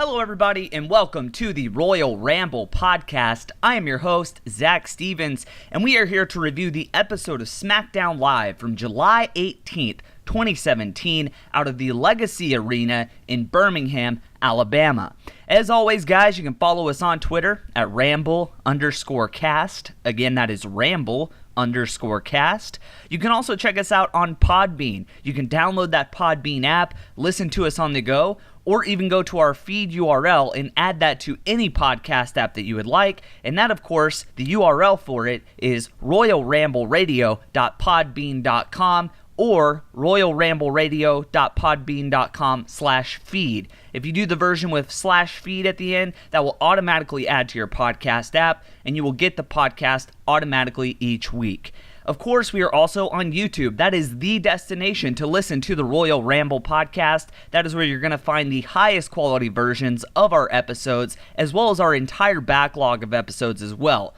Hello, everybody, and welcome to the Royal Ramble podcast. I am your host, Zach Stevens, and we are here to review the episode of Smackdown Live from July 18th, 2017, out of the Legacy Arena in Birmingham, Alabama. As always, guys, you can follow us on Twitter at ramble_cast. Again, that is ramble_cast. You can also check us out on Podbean. You can download that Podbean app, listen to us on the go, or even go to our feed URL and add that to any podcast app that you would like. And that, of course, the URL for it is royalrambleradio.podbean.com or royalrambleradio.podbean.com/feed. If you do the version with /feed at the end, that will automatically add to your podcast app, and you will get the podcast automatically each week. Of course, we are also on YouTube. That is the destination to listen to the Royal Ramble podcast. That is where you're going to find the highest quality versions of our episodes, as well as our entire backlog of episodes as well.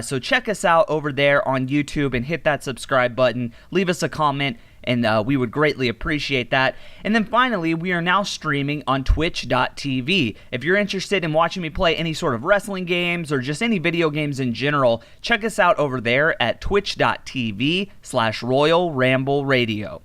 So check us out over there on YouTube and hit that subscribe button. Leave us a comment, and we would greatly appreciate that. And then finally, we are now streaming on twitch.tv. If you're interested in watching me play any sort of wrestling games or just any video games in general, check us out over there at twitch.tv/Royal Ramble Radio.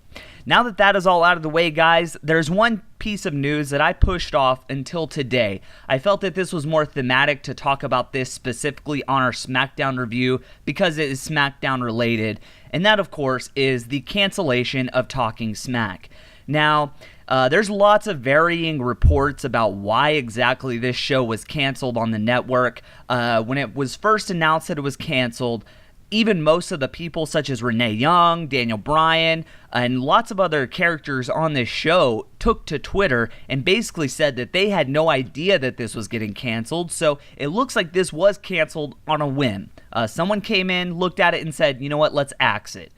Now that that is all out of the way, guys, there's one piece of news that I pushed off until today. I felt that this was more thematic to talk about this specifically on our SmackDown review because it is SmackDown related, and that, of course, is the cancellation of Talking Smack. Now, there's lots of varying reports about why exactly this show was canceled on the network. When it was first announced that it was canceled, even most of the people such as Renee Young, Daniel Bryan, and lots of other characters on this show took to Twitter and basically said that they had no idea that this was getting canceled. So it looks like this was canceled on a whim. Someone came in, looked at it, and said, you know what, let's axe it.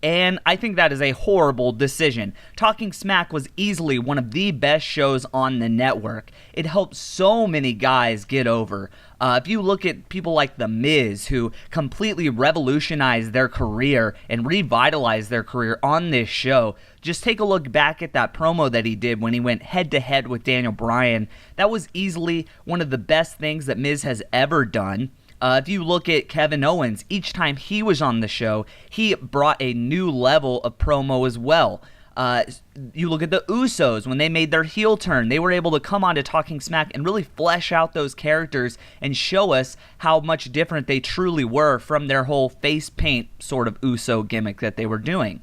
And I think that is a horrible decision. Talking Smack was easily one of the best shows on the network. It helped so many guys get over. If you look at people like The Miz, who completely revolutionized their career and revitalized their career on this show, just take a look back at that promo that he did when he went head-to-head with Daniel Bryan. That was easily one of the best things that Miz has ever done. If you look at Kevin Owens, each time he was on the show, he brought a new level of promo as well. You look at the Usos, when they made their heel turn, they were able to come on to Talking Smack and really flesh out those characters and show us how much different they truly were from their whole face paint sort of Uso gimmick that they were doing.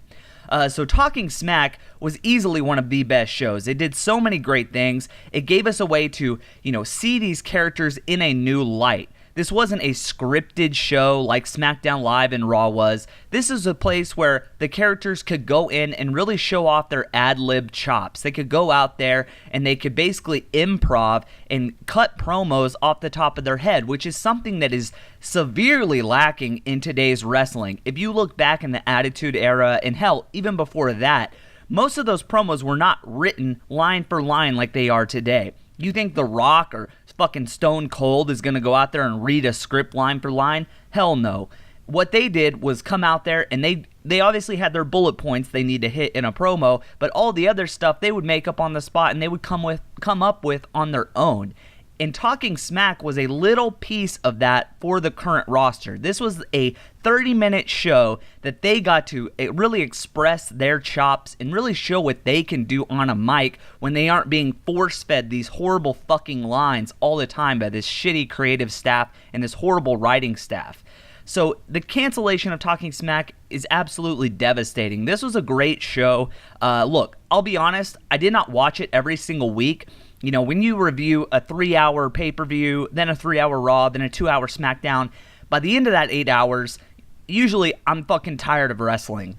So Talking Smack was easily one of the best shows. It did so many great things. It gave us a way to, see these characters in a new light. This wasn't a scripted show like SmackDown Live and Raw was. This is a place where the characters could go in and really show off their ad-lib chops. They could go out there and they could basically improv and cut promos off the top of their head, which is something that is severely lacking in today's wrestling. If you look back in the Attitude Era, and hell, even before that, most of those promos were not written line for line like they are today. You think The Rock or fucking Stone Cold is going to go out there and read a script line for line? Hell no. What they did was come out there and they obviously had their bullet points they need to hit in a promo, but all the other stuff they would make up on the spot and they would come up with on their own. And Talking Smack was a little piece of that for the current roster. This was a 30-minute show that they got to really express their chops and really show what they can do on a mic when they aren't being force-fed these horrible fucking lines all the time by this shitty creative staff and this horrible writing staff. So the cancellation of Talking Smack is absolutely devastating. This was a great show. Look, I'll be honest, I did not watch it every single week. When you review a 3-hour pay-per-view, then a 3-hour Raw, then a 2-hour SmackDown, by the end of that 8 hours, usually I'm fucking tired of wrestling.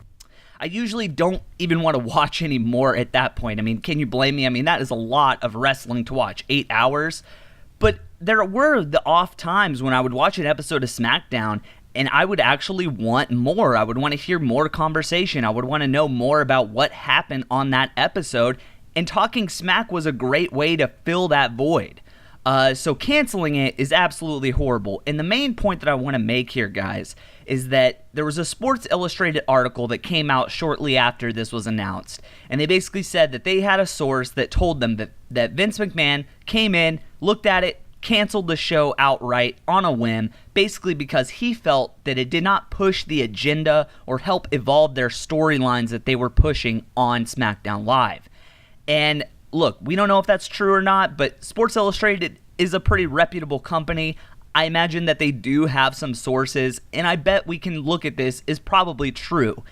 I usually don't even want to watch anymore at that point. I mean, can you blame me? I mean, that is a lot of wrestling to watch, 8 hours. But there were the off times when I would watch an episode of SmackDown and I would actually want more. I would want to hear more conversation. I would want to know more about what happened on that episode. And Talking Smack was a great way to fill that void. So canceling it is absolutely horrible. And the main point that I want to make here, guys, is that there was a Sports Illustrated article that came out shortly after this was announced. And they basically said that they had a source that told them that Vince McMahon came in, looked at it, canceled the show outright on a whim, basically because he felt that it did not push the agenda or help evolve their storylines that they were pushing on SmackDown Live. And look, we don't know if that's true or not, but Sports Illustrated is a pretty reputable company. I imagine that they do have some sources, and I bet we can look at this as probably true.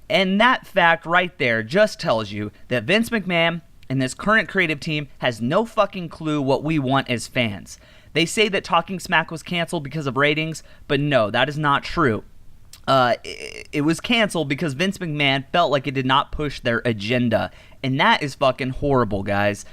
And that fact right there just tells you that Vince McMahon and this current creative team has no fucking clue what we want as fans. They say that Talking Smack was canceled because of ratings, but no, that is not true. It was canceled because Vince McMahon felt like it did not push their agenda, and that is fucking horrible, guys.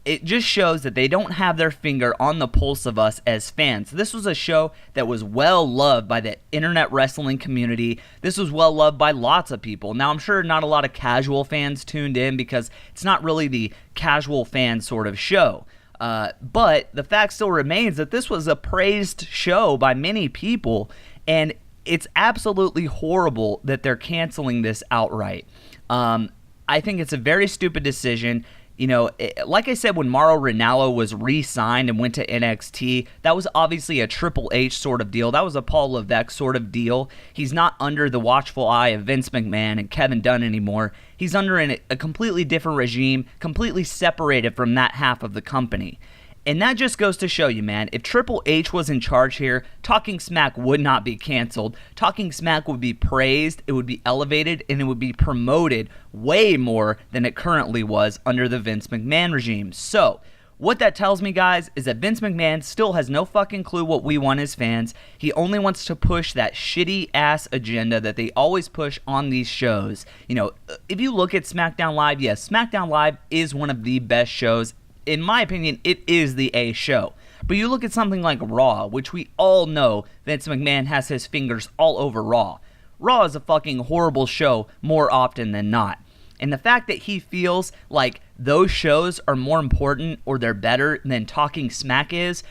It just shows that they don't have their finger on the pulse of us as fans. This was a show that was well loved by the internet wrestling community. This was well loved by lots of people. Now, I'm sure not a lot of casual fans tuned in because it's not really the casual fan sort of show. But the fact still remains that this was a praised show by many people, and it's absolutely horrible that they're canceling this outright. I think it's a very stupid decision. You know, like I said, when Mauro Ranallo was re-signed and went to NXT, that was obviously a Triple H sort of deal. That was a Paul Levesque sort of deal. He's not under the watchful eye of Vince McMahon and Kevin Dunn anymore. He's under a completely different regime, completely separated from that half of the company. And that just goes to show you, man, if Triple H was in charge here, Talking Smack would not be canceled. Talking Smack would be praised, it would be elevated, and it would be promoted way more than it currently was under the Vince McMahon regime. So, what that tells me, guys, is that Vince McMahon still has no fucking clue what we want as fans. He only wants to push that shitty-ass agenda that they always push on these shows. You know, if you look at SmackDown Live, yes, SmackDown Live is one of the best shows. In my opinion, it is the A show. But you look at something like Raw, which we all know Vince McMahon has his fingers all over Raw. Raw is a fucking horrible show more often than not. And the fact that he feels like those shows are more important or they're better than Talking Smack is,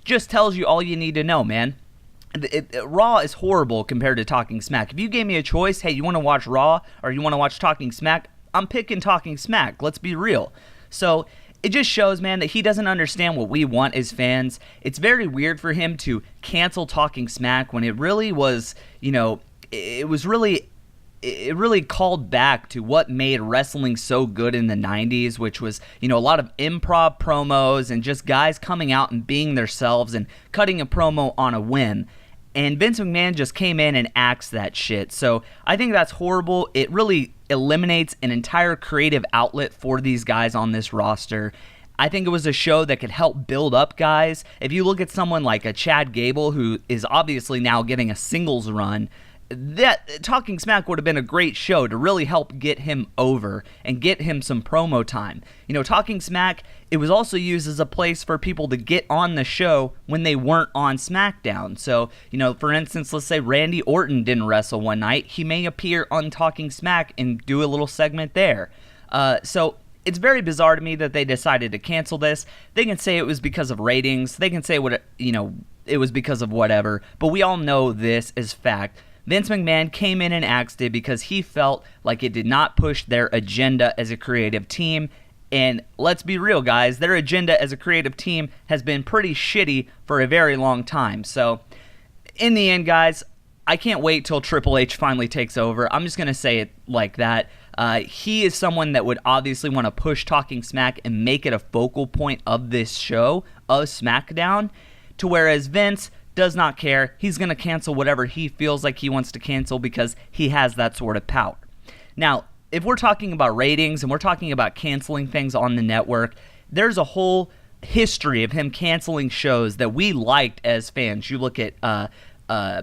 just tells you all you need to know, man. Raw is horrible compared to Talking Smack. If you gave me a choice, hey, you want to watch Raw or you want to watch Talking Smack, I'm picking Talking Smack. Let's be real. So it just shows, man, that he doesn't understand what we want as fans. It's very weird for him to cancel Talking Smack when it really was, you know, it really called back to what made wrestling so good in the 90s, which was, you know, a lot of improv promos and just guys coming out and being themselves and cutting a promo on a whim. And Vince McMahon just came in and axed that shit. So I think that's horrible. It really eliminates an entire creative outlet for these guys on this roster. I think it was a show that could help build up guys. If you look at someone like a Chad Gable, who is obviously now getting a singles run, that Talking Smack would have been a great show to really help get him over and get him some promo time. You know, Talking Smack, it was also used as a place for people to get on the show when they weren't on SmackDown. So, you know, for instance, let's say Randy Orton didn't wrestle one night. He may appear on Talking Smack and do a little segment there. So it's very bizarre to me that they decided to cancel this. They can say it was because of ratings. They can say it was because of whatever. But we all know this is fact. Vince McMahon came in and axed it because he felt like it did not push their agenda as a creative team. And let's be real, guys, their agenda as a creative team has been pretty shitty for a very long time. So, in the end, guys, I can't wait till Triple H finally takes over. I'm just going to say it like that. He is someone that would obviously want to push Talking Smack and make it a focal point of this show, of SmackDown, to whereas Vince does not care. He's going to cancel whatever he feels like he wants to cancel because he has that sort of power. Now, if we're talking about ratings and we're talking about canceling things on the network, there's a whole history of him canceling shows that we liked as fans. You look at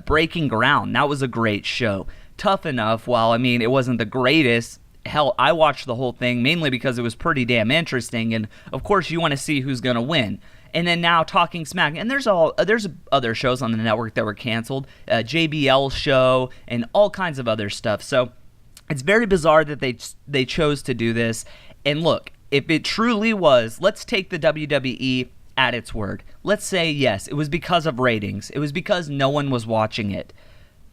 Breaking Ground. That was a great show. Tough Enough, while, I mean, it wasn't the greatest, hell, I watched the whole thing mainly because it was pretty damn interesting, and of course you want to see who's going to win. And then now Talking Smack, and there's other shows on the network that were canceled, JBL show, and all kinds of other stuff. So it's very bizarre that they chose to do this. And look, if it truly was, let's take the WWE at its word. Let's say, yes, it was because of ratings. It was because no one was watching it.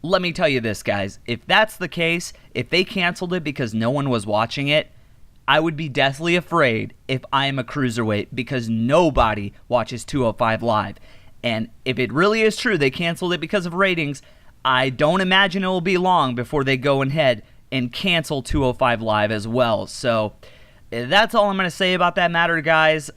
Let me tell you this, guys. If that's the case, if they canceled it because no one was watching it, I would be deathly afraid if I am a cruiserweight because nobody watches 205 Live. And if it really is true they canceled it because of ratings, I don't imagine it will be long before they go ahead and cancel 205 Live as well. So that's all I'm going to say about that matter, guys.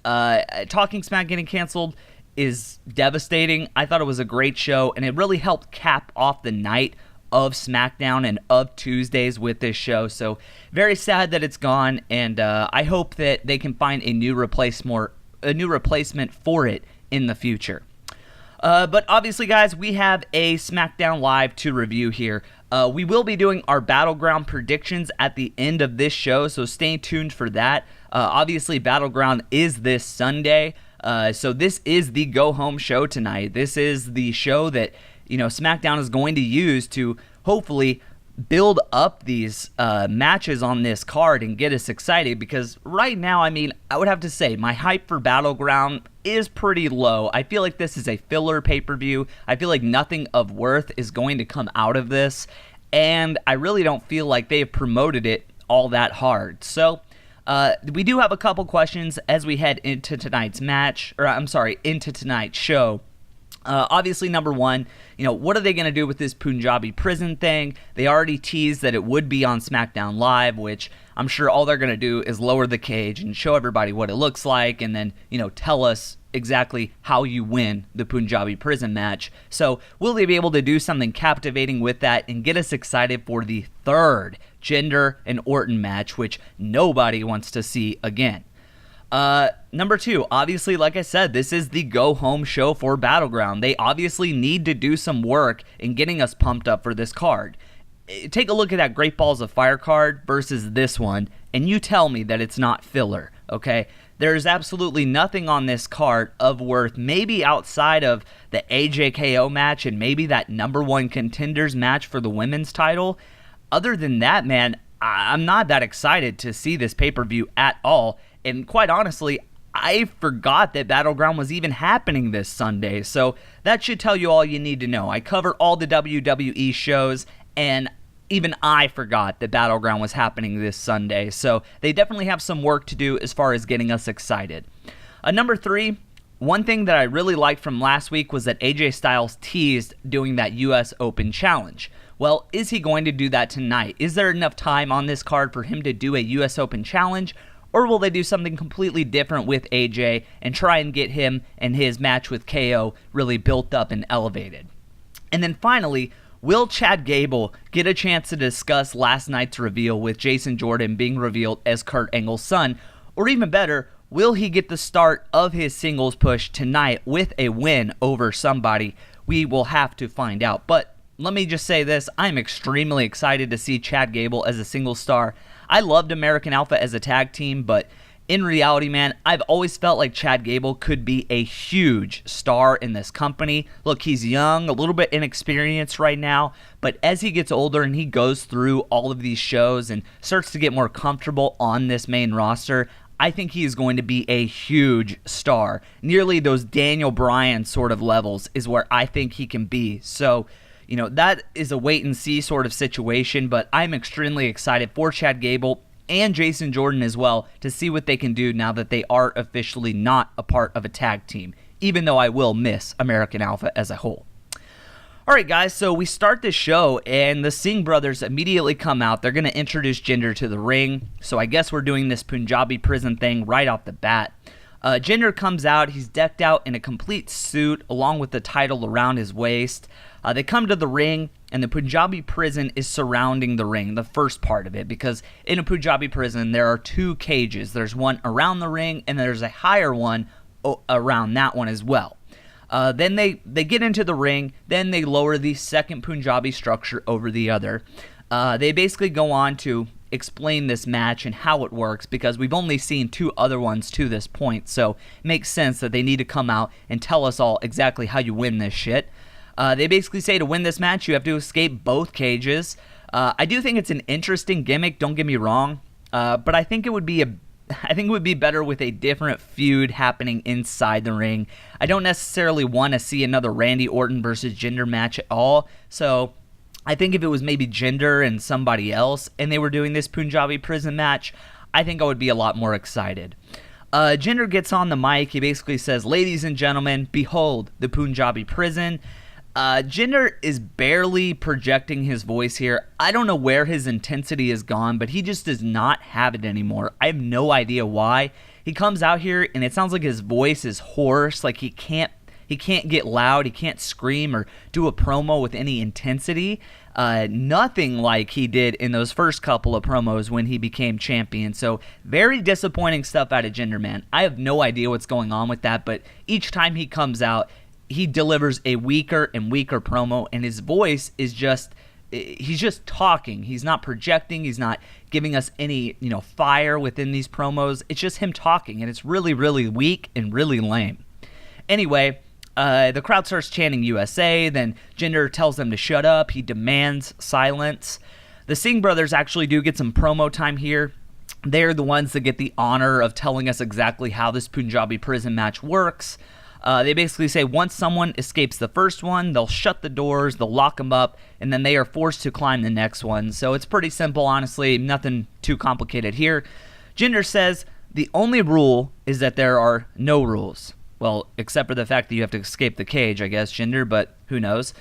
Talking Smack getting canceled is devastating. I thought it was a great show, and it really helped cap off the night of Smackdown and of Tuesdays with this show. So very sad that it's gone, and I hope that they can find a new replacement for it in the future. But obviously, guys, we have a Smackdown Live to review here. We will be doing our Battleground predictions at the end of this show, so stay tuned for that. Obviously, Battleground is this Sunday, so this is the go-home show tonight. This is the show that SmackDown is going to use to hopefully build up these matches on this card and get us excited, because right now, I would have to say my hype for Battleground is pretty low. I feel like this is a filler pay-per-view. I feel like nothing of worth is going to come out of this, and I really don't feel like they've promoted it all that hard. So we do have a couple questions as we head into tonight's into tonight's show. Obviously, number one, what are they going to do with this Punjabi prison thing? They already teased that it would be on SmackDown Live, which I'm sure all they're going to do is lower the cage and show everybody what it looks like, and then, tell us exactly how you win the Punjabi prison match. So will they be able to do something captivating with that and get us excited for the third Jinder and Orton match, which nobody wants to see again? Number two, obviously, like I said, this is the go-home show for Battleground. They obviously need to do some work in getting us pumped up for this card. Take a look at that Great Balls of Fire card versus this one, and you tell me that it's not filler, okay? There's absolutely nothing on this card of worth, maybe outside of the AJKO match and maybe that number one contenders match for the women's title. Other than that, man, I'm not that excited to see this pay-per-view at all. And quite honestly, I forgot that Battleground was even happening this Sunday. So that should tell you all you need to know. I cover all the WWE shows, and even I forgot that Battleground was happening this Sunday. So they definitely have some work to do as far as getting us excited. Number three, one thing that I really liked from last week was that AJ Styles teased doing that US Open Challenge. Well, is he going to do that tonight? Is there enough time on this card for him to do a US Open Challenge? Or will they do something completely different with AJ and try and get him and his match with KO really built up and elevated? And then finally, will Chad Gable get a chance to discuss last night's reveal with Jason Jordan being revealed as Kurt Angle's son? Or even better, will he get the start of his singles push tonight with a win over somebody? We will have to find out. But let me just say this, I'm extremely excited to see Chad Gable as a single star. I loved American Alpha as a tag team, but in reality, man, I've always felt like Chad Gable could be a huge star in this company. Look, he's young, a little bit inexperienced right now, but as he gets older and he goes through all of these shows and starts to get more comfortable on this main roster, I think he is going to be a huge star. Nearly those Daniel Bryan sort of levels is where I think he can be. So, that is a wait-and-see sort of situation, but I'm extremely excited for Chad Gable and Jason Jordan as well to see what they can do now that they are officially not a part of a tag team, even though I will miss American Alpha as a whole. All right, guys, so we start this show, and the Singh brothers immediately come out. They're going to introduce Jinder to the ring, so I guess we're doing this Punjabi prison thing right off the bat. Jinder comes out. He's decked out in a complete suit along with the title around his waist. They come to the ring, and the Punjabi prison is surrounding the ring, the first part of it, because in a Punjabi prison, there are two cages. There's one around the ring, and there's a higher one around that one as well. Then they get into the ring, then they lower the second Punjabi structure over the other. They basically go on to explain this match and how it works, because we've only seen two other ones to this point, so it makes sense that they need to come out and tell us all exactly how you win this shit. They basically say to win this match, you have to escape both cages. I do think it's an interesting gimmick, don't get me wrong, but I think it would be I think it would be better with a different feud happening inside the ring. I don't necessarily want to see another Randy Orton versus Jinder match at all. So I think if it was maybe Jinder and somebody else and they were doing this Punjabi Prison match, I think I would be a lot more excited. Jinder gets on the mic. He basically says, "Ladies and gentlemen, behold the Punjabi Prison." Jinder is barely projecting his voice here. I don't know where his intensity is gone, but he just does not have it anymore. I have no idea why. He comes out here and it sounds like his voice is hoarse, like he can't get loud, he can't scream or do a promo with any intensity. Nothing like he did in those first couple of promos when he became champion. So very disappointing stuff out of Jinder, man. I have no idea what's going on with that, but each time he comes out, he delivers a weaker and weaker promo, and his voice is he's just talking. He's not projecting. He's not giving us any, fire within these promos. It's just him talking, and it's really, really weak and really lame. Anyway, the crowd starts chanting USA. Then Jinder tells them to shut up. He demands silence. The Singh brothers actually do get some promo time here. They're the ones that get the honor of telling us exactly how this Punjabi Prison match works. They basically say once someone escapes the first one, they'll shut the doors, they'll lock them up, and then they are forced to climb the next one. So it's pretty simple, honestly, nothing too complicated here. Jinder says the only rule is that there are no rules. Well, except for the fact that you have to escape the cage, I guess, Jinder, but who knows.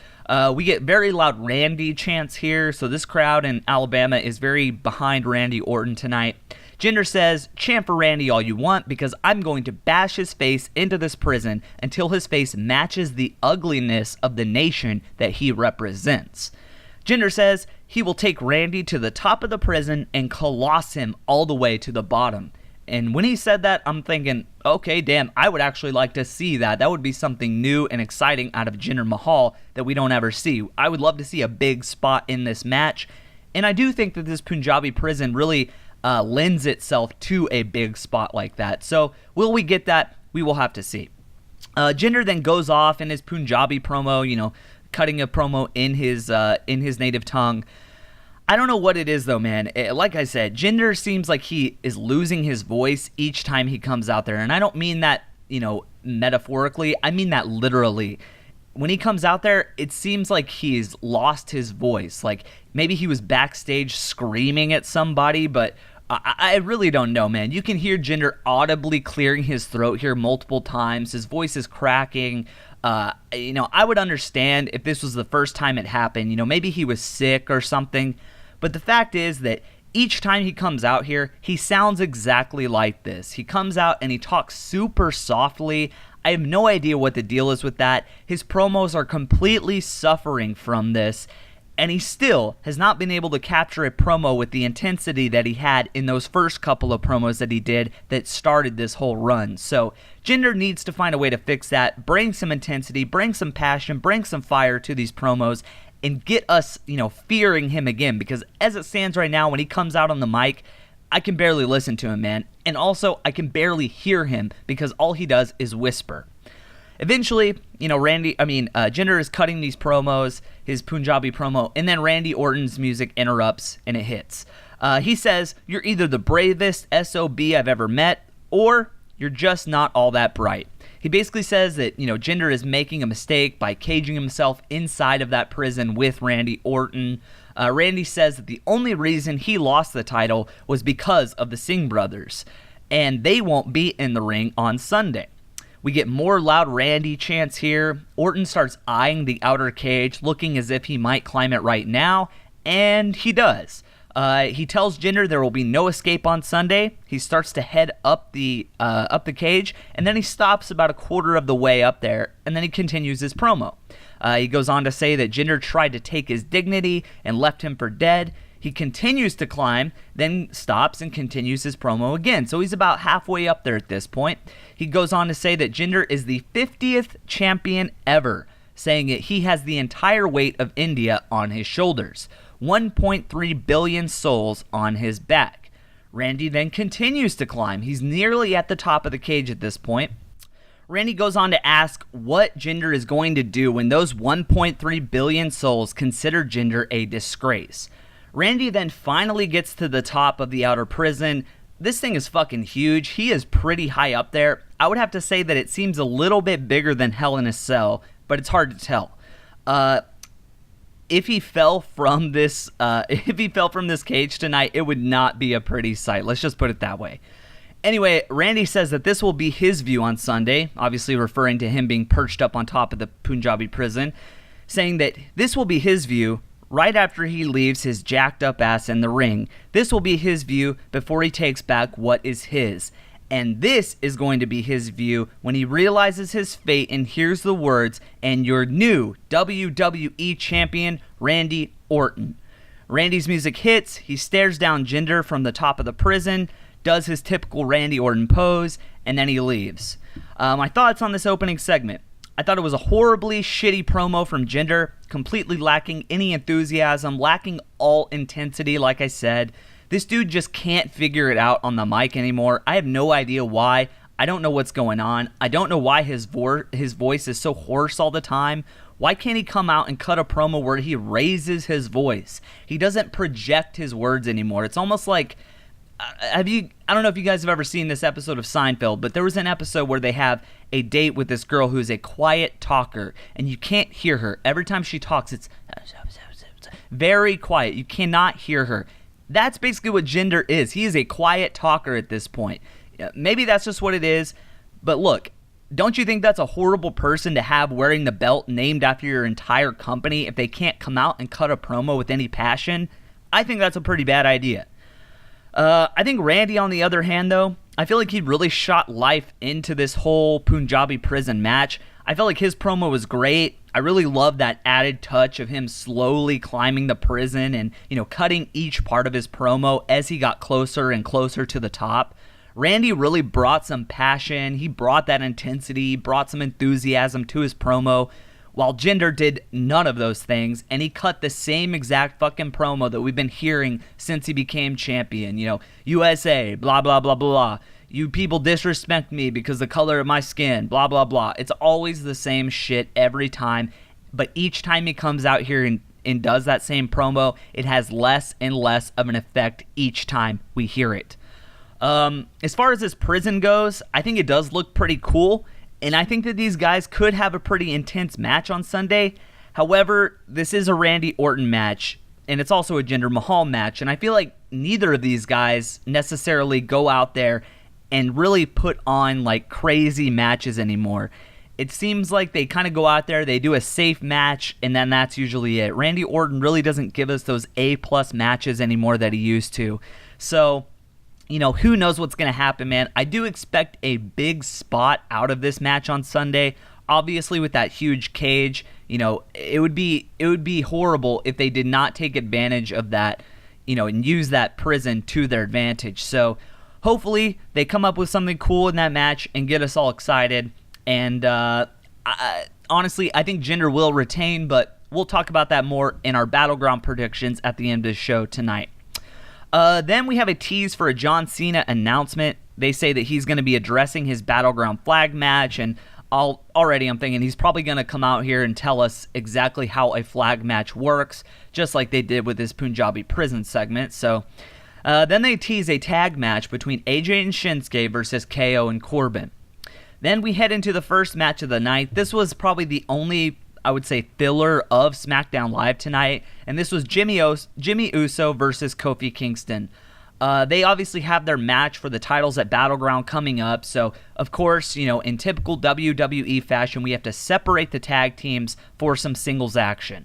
We get very loud Randy chants here, so this crowd in Alabama is very behind Randy Orton tonight. Jinder says, "Chant for Randy all you want, because I'm going to bash his face into this prison until his face matches the ugliness of the nation that he represents." Jinder says he will take Randy to the top of the prison and coloss him all the way to the bottom. And when he said that, I'm thinking, okay, damn, I would actually like to see that. That would be something new and exciting out of Jinder Mahal that we don't ever see. I would love to see a big spot in this match. And I do think that this Punjabi Prison really lends itself to a big spot like that. So will we get that? We will have to see. Jinder then goes off in his Punjabi promo, cutting a promo in his native tongue. I don't know what it is though, man. Like I said, Jinder seems like he is losing his voice each time he comes out there. And I don't mean that, metaphorically. I mean that literally. When he comes out there, it seems like he's lost his voice. Like maybe he was backstage screaming at somebody, but I really don't know, man. You can hear Jinder audibly clearing his throat here multiple times. His voice is cracking. I would understand if this was the first time it happened. Maybe he was sick or something. But the fact is that each time he comes out here, he sounds exactly like this. He comes out and he talks super softly. I have no idea what the deal is with that. His promos are completely suffering from this. And he still has not been able to capture a promo with the intensity that he had in those first couple of promos that he did that started this whole run. So Jinder needs to find a way to fix that, bring some intensity, bring some passion, bring some fire to these promos, and get us, fearing him again. Because as it stands right now, when he comes out on the mic, I can barely listen to him, man. And also, I can barely hear him because all he does is whisper. Eventually, Jinder is cutting these promos, his Punjabi promo, and then Randy Orton's music interrupts and it hits. He says, "You're either the bravest SOB I've ever met, or you're just not all that bright." He basically says that, Jinder is making a mistake by caging himself inside of that prison with Randy Orton. Randy says that the only reason he lost the title was because of the Singh brothers, and they won't be in the ring on Sunday. We get more loud Randy chants here. Orton starts eyeing the outer cage, looking as if he might climb it right now, and he does. He tells Jinder there will be no escape on Sunday. He starts to head up the cage, and then he stops about a quarter of the way up there, and then he continues his promo. He goes on to say that Jinder tried to take his dignity and left him for dead. He continues to climb, then stops and continues his promo again. So he's about halfway up there at this point. He goes on to say that Jinder is the 50th champion ever, saying that he has the entire weight of India on his shoulders, 1.3 billion souls on his back. Randy then continues to climb. He's nearly at the top of the cage at this point. Randy goes on to ask what Jinder is going to do when those 1.3 billion souls consider Jinder a disgrace. Randy then finally gets to the top of the outer prison, this thing is fucking huge. He is pretty high up there. I would have to say that it seems a little bit bigger than Hell in a Cell, but it's hard to tell. If he fell from this cage tonight, it would not be a pretty sight. Let's just put it that way. Anyway, Randy says that this will be his view on Sunday, obviously referring to him being perched up on top of the Punjabi prison, saying that this will be his view right after he leaves his jacked up ass in the ring. This will be his view before he takes back what is his. And this is going to be his view when he realizes his fate and hears the words, "And your new WWE champion, Randy Orton." Randy's music hits, he stares down Jinder from the top of the prison, does his typical Randy Orton pose, and then he leaves. My thoughts on this opening segment. I thought it was a horribly shitty promo from Jinder, completely lacking any enthusiasm, lacking all intensity, like I said. This dude just can't figure it out on the mic anymore. I have no idea why. I don't know what's going on. I don't know why his voice is so hoarse all the time. Why can't he come out and cut a promo where he raises his voice? He doesn't project his words anymore. It's almost like, I don't know if you guys have ever seen this episode of Seinfeld, but there was an episode where they have a date with this girl who's a quiet talker, and you can't hear her. Every time she talks, it's very quiet. You cannot hear her. That's basically what Jinder is. He is a quiet talker at this point. Maybe that's just what it is, but look, don't you think that's a horrible person to have wearing the belt named after your entire company if they can't come out and cut a promo with any passion? I think that's a pretty bad idea. I think Randy, on the other hand, though, I feel like he really shot life into this whole Punjabi prison match. I felt like his promo was great. I really love that added touch of him slowly climbing the prison and, cutting each part of his promo as he got closer and closer to the top. Randy really brought some passion. He brought that intensity, brought some enthusiasm to his promo, while Jinder did none of those things, and he cut the same exact fucking promo that we've been hearing since he became champion. USA, blah, blah, blah, blah. You people disrespect me because the color of my skin, blah, blah, blah. It's always the same shit every time, but each time he comes out here and does that same promo, it has less and less of an effect each time we hear it. As far as this prison goes, I think it does look pretty cool, and I think that these guys could have a pretty intense match on Sunday. However, this is a Randy Orton match, and it's also a Jinder Mahal match, and I feel like neither of these guys necessarily go out there and really put on like crazy matches anymore. It seems like they kind of go out there, they do a safe match, and then that's usually it. Randy Orton really doesn't give us those A-plus matches anymore that he used to. So, who knows what's going to happen, man. I do expect a big spot out of this match on Sunday. Obviously, with that huge cage, it would be horrible if they did not take advantage of that, and use that prison to their advantage. So, hopefully, they come up with something cool in that match and get us all excited. And honestly, I think Jinder will retain, but we'll talk about that more in our Battleground predictions at the end of the show tonight. Then we have a tease for a John Cena announcement. They say that he's going to be addressing his Battleground flag match, and already I'm thinking he's probably going to come out here and tell us exactly how a flag match works, just like they did with this Punjabi prison segment. So then they tease a tag match between AJ and Shinsuke versus KO and Corbin. Then we head into the first match of the night. This was probably the only, I would say, filler of SmackDown Live tonight, and this was Jimmy Uso versus Kofi Kingston. They obviously have their match for the titles at Battleground coming up, so of course, in typical WWE fashion, we have to separate the tag teams for some singles action.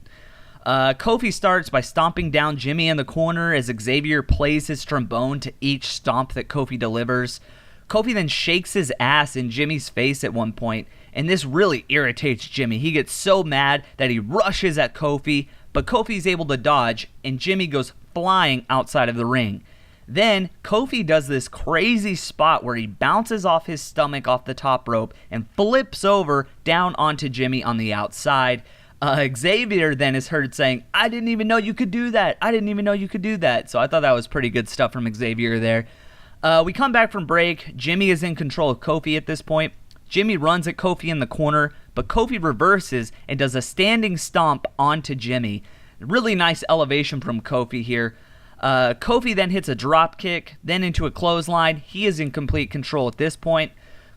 Kofi starts by stomping down Jimmy in the corner as Xavier plays his trombone to each stomp that Kofi delivers. Kofi then shakes his ass in Jimmy's face at one point, and this really irritates Jimmy. He gets so mad that he rushes at Kofi, but Kofi's able to dodge, and Jimmy goes flying outside of the ring. Then, Kofi does this crazy spot where he bounces off his stomach off the top rope and flips over down onto Jimmy on the outside. Xavier then is heard saying, "I didn't even know you could do that. I didn't even know you could do that." So I thought that was pretty good stuff from Xavier there. We come back from break. Jimmy is in control of Kofi at this point. Jimmy runs at Kofi in the corner, but Kofi reverses and does a standing stomp onto Jimmy. Really nice elevation from Kofi here. Kofi then hits a drop kick, then into a clothesline. He is in complete control at this point.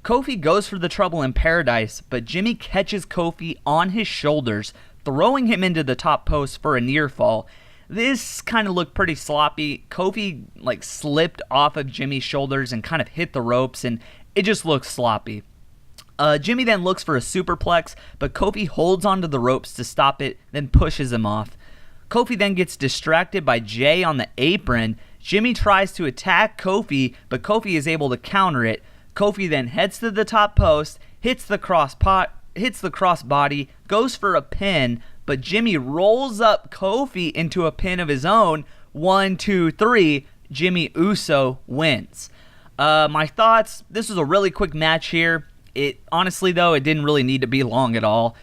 Kofi goes for the trouble in paradise, but Jimmy catches Kofi on his shoulders, throwing him into the top post for a near fall. This kind of looked pretty sloppy. Kofi slipped off of Jimmy's shoulders and kind of hit the ropes, and it just looks sloppy. Jimmy then looks for a superplex, but Kofi holds onto the ropes to stop it, then pushes him off. Kofi then gets distracted by Jay on the apron. Jimmy tries to attack Kofi, but Kofi is able to counter it. Kofi then heads to the top post, hits the crossbody, goes for a pin, but Jimmy rolls up Kofi into a pin of his own. 1, 2, 3. Jimmy Uso wins. My thoughts, this was a really quick match here. Honestly, though, it didn't really need to be long at all.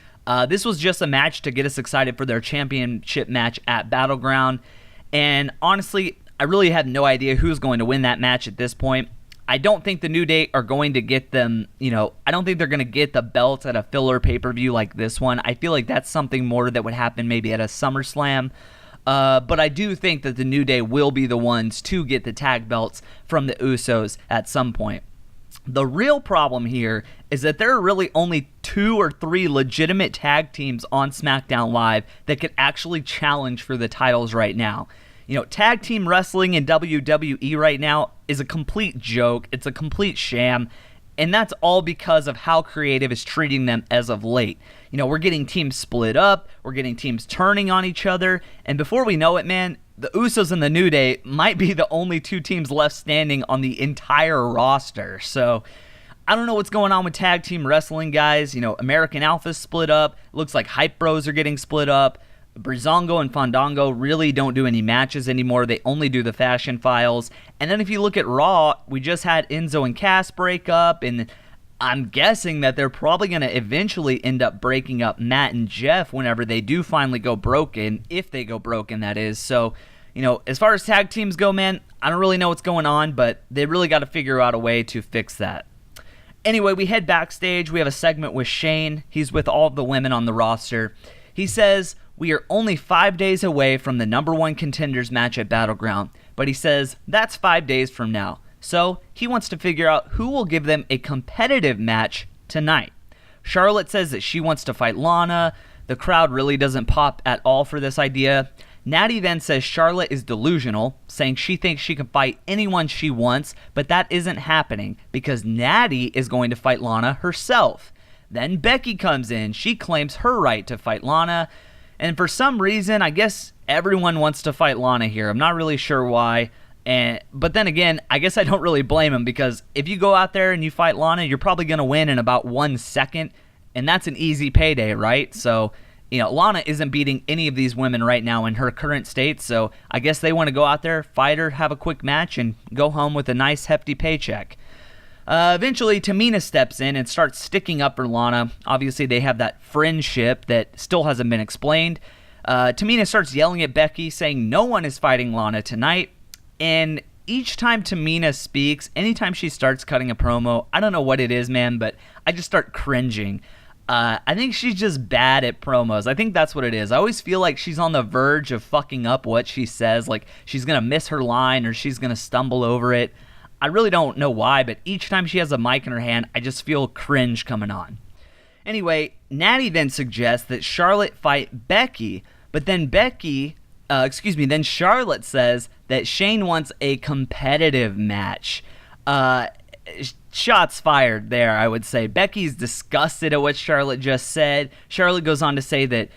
This was just a match to get us excited for their championship match at Battleground. And honestly, I really have no idea who's going to win that match at this point. I don't think the New Day are going to get them, I don't think they're going to get the belts at a filler pay-per-view like this one. I feel like that's something more that would happen maybe at a SummerSlam. But I do think that the New Day will be the ones to get the tag belts from the Usos at some point. The real problem here is that there are really only 2 or 3 legitimate tag teams on SmackDown Live that could actually challenge for the titles right now. Tag team wrestling in WWE right now is a complete joke. It's a complete sham. And that's all because of how creative is treating them as of late. We're getting teams split up. We're getting teams turning on each other. And before we know it, man, the Usos and the New Day might be the only 2 teams left standing on the entire roster. So I don't know what's going on with tag team wrestling, guys. American Alpha's split up. Looks like Hype Bros are getting split up. Breezango and Fandango really don't do any matches anymore. They only do the Fashion Files. And then if you look at Raw, we just had Enzo and Cass break up, and I'm guessing that they're probably going to eventually end up breaking up Matt and Jeff whenever they do finally go broken, if they go broken, that is. So, as far as tag teams go, man, I don't really know what's going on, but they really got to figure out a way to fix that. Anyway, we head backstage. We have a segment with Shane. He's with all of the women on the roster. He says, "We are only 5 days away from the number 1 contenders match at Battleground," but he says that's 5 days from now. So he wants to figure out who will give them a competitive match tonight. Charlotte says that she wants to fight Lana. The crowd really doesn't pop at all for this idea. Natty then says Charlotte is delusional, saying she thinks she can fight anyone she wants, but that isn't happening because Natty is going to fight Lana herself. Then Becky comes in. She claims her right to fight Lana. And for some reason, I guess everyone wants to fight Lana here. I'm not really sure why. But then again, I guess I don't really blame him because if you go out there and you fight Lana, you're probably going to win in about 1 second. And that's an easy payday, right? So, Lana isn't beating any of these women right now in her current state. So I guess they want to go out there, fight her, have a quick match, and go home with a nice hefty paycheck. Eventually, Tamina steps in and starts sticking up for Lana. Obviously, they have that friendship that still hasn't been explained. Tamina starts yelling at Becky, saying no one is fighting Lana tonight. And each time Tamina speaks, anytime she starts cutting a promo, I don't know what it is, man, but I just start cringing. I think she's just bad at promos. I think that's what it is. I always feel like she's on the verge of fucking up what she says. Like she's going to miss her line or she's going to stumble over it. I really don't know why, but each time she has a mic in her hand, I just feel cringe coming on. Anyway, Natty then suggests that Charlotte fight Becky, but then then Charlotte says that Shane wants a competitive match. Shots fired there, I would say. Becky's disgusted at what Charlotte just said. Charlotte goes on to say that,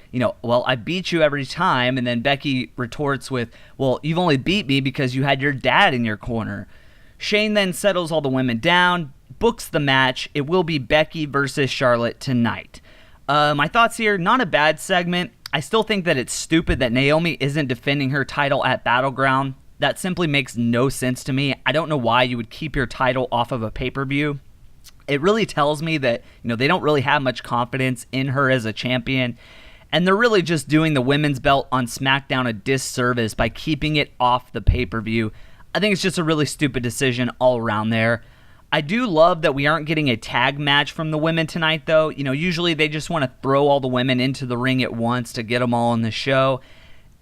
I beat you every time, and then Becky retorts with, well, you've only beat me because you had your dad in your corner. Shane then settles all the women down, books the match. It will be Becky versus Charlotte tonight. My thoughts here, not a bad segment. I still think that it's stupid that Naomi isn't defending her title at Battleground. That simply makes no sense to me. I don't know why you would keep your title off of a pay-per-view. It really tells me that, they don't really have much confidence in her as a champion. And they're really just doing the women's belt on SmackDown a disservice by keeping it off the pay-per-view. I think it's just a really stupid decision all around there. I do love that we aren't getting a tag match from the women tonight, though. Usually they just want to throw all the women into the ring at once to get them all on the show.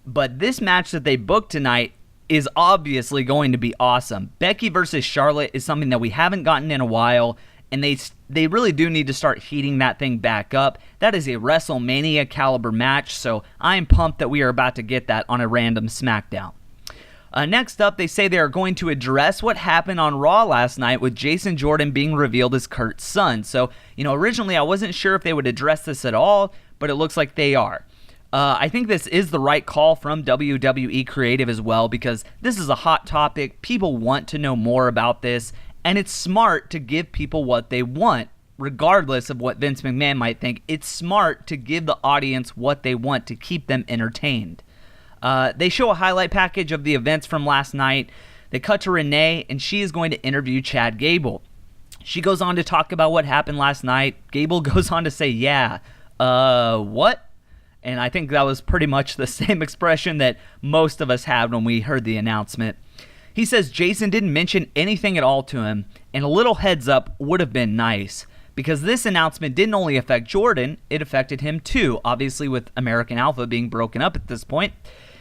But this match that they booked tonight is obviously going to be awesome. Becky versus Charlotte is something that we haven't gotten in a while, and they really do need to start heating that thing back up. That is a WrestleMania caliber match, so I'm pumped that we are about to get that on a random Smackdown. Next up, they say they are going to address what happened on Raw last night with Jason Jordan being revealed as Kurt's son. So, originally I wasn't sure if they would address this at all, but it looks like they are. I think this is the right call from WWE Creative as well, because this is a hot topic. People want to know more about this, and it's smart to give people what they want, regardless of what Vince McMahon might think. It's smart to give the audience what they want to keep them entertained. They show a highlight package of the events from last night. They cut to Renee, and she is going to interview Chad Gable. She goes on to talk about what happened last night. Gable goes on to say, yeah, what? And I think that was pretty much the same expression that most of us had when we heard the announcement. He says Jason didn't mention anything at all to him, and a little heads up would have been nice, because this announcement didn't only affect Jordan, it affected him too, obviously with American Alpha being broken up at this point.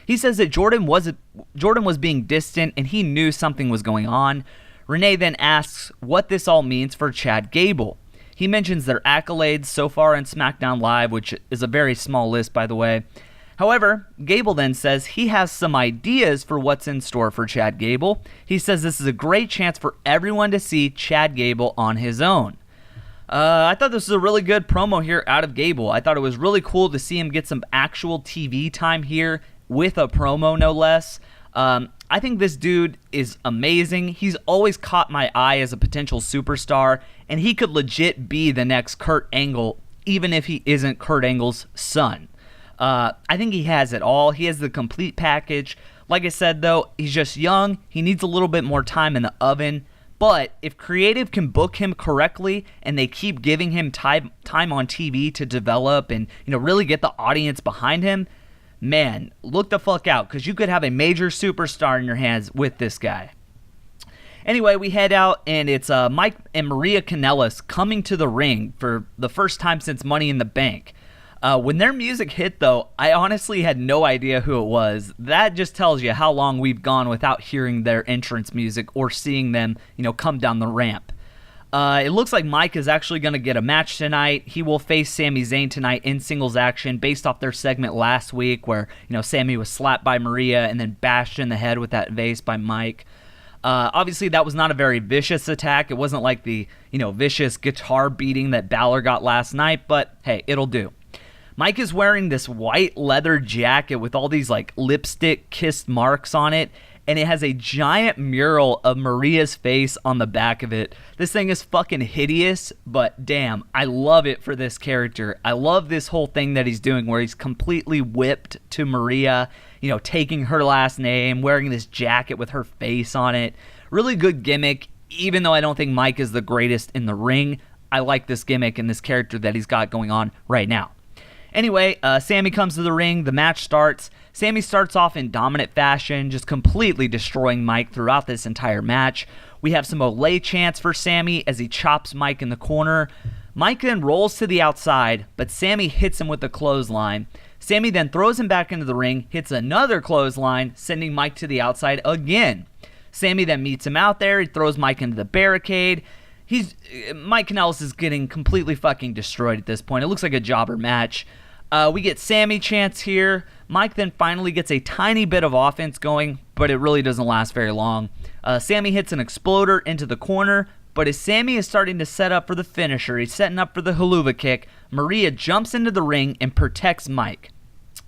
He says that Jordan was being distant and he knew something was going on. Renee then asks what this all means for Chad Gable. He mentions their accolades so far in SmackDown Live, which is a very small list, by the way. However, Gable then says he has some ideas for what's in store for Chad Gable. He says this is a great chance for everyone to see Chad Gable on his own. I thought this was a really good promo here out of Gable. I thought it was really cool to see him get some actual TV time here with a promo, no less. I think this dude is amazing. He's always caught my eye as a potential superstar, and he could legit be the next Kurt Angle, even if he isn't Kurt Angle's son. I think he has it all. He has the complete package. Like I said, though, he's just young. He needs a little bit more time in the oven. But if creative can book him correctly and they keep giving him time on TV to develop and really get the audience behind him, man, look the fuck out, because you could have a major superstar in your hands with this guy. Anyway, we head out, and it's Mike and Maria Kanellis coming to the ring for the first time since Money in the Bank. When their music hit, though, I honestly had no idea who it was. That just tells you how long we've gone without hearing their entrance music or seeing them, come down the ramp. It looks like Mike is actually going to get a match tonight. He will face Sami Zayn tonight in singles action based off their segment last week where, Sami was slapped by Maria and then bashed in the head with that vase by Mike. Obviously, that was not a very vicious attack. It wasn't like the, vicious guitar beating that Balor got last night, but hey, it'll do. Mike is wearing this white leather jacket with all these lipstick kissed marks on it, and it has a giant mural of Maria's face on the back of it. This thing is fucking hideous, but damn, I love it for this character. I love this whole thing that he's doing where he's completely whipped to Maria, taking her last name, wearing this jacket with her face on it. Really good gimmick, even though I don't think Mike is the greatest in the ring. I like this gimmick and this character that he's got going on right now. Anyway, Sami comes to the ring. The match starts. Sami starts off in dominant fashion, just completely destroying Mike throughout this entire match. We have some Olay chants for Sami as he chops Mike in the corner. Mike then rolls to the outside, but Sami hits him with a clothesline. Sami then throws him back into the ring, hits another clothesline, sending Mike to the outside again. Sami then meets him out there. He throws Mike into the barricade. Mike Kanellis is getting completely fucking destroyed at this point. It looks like a jobber match. We get Sami chants here. Mike then finally gets a tiny bit of offense going, but it really doesn't last very long. Sami hits an exploder into the corner, but as Sami is starting to set up for the finisher, he's setting up for the haluva kick, Maria jumps into the ring and protects Mike.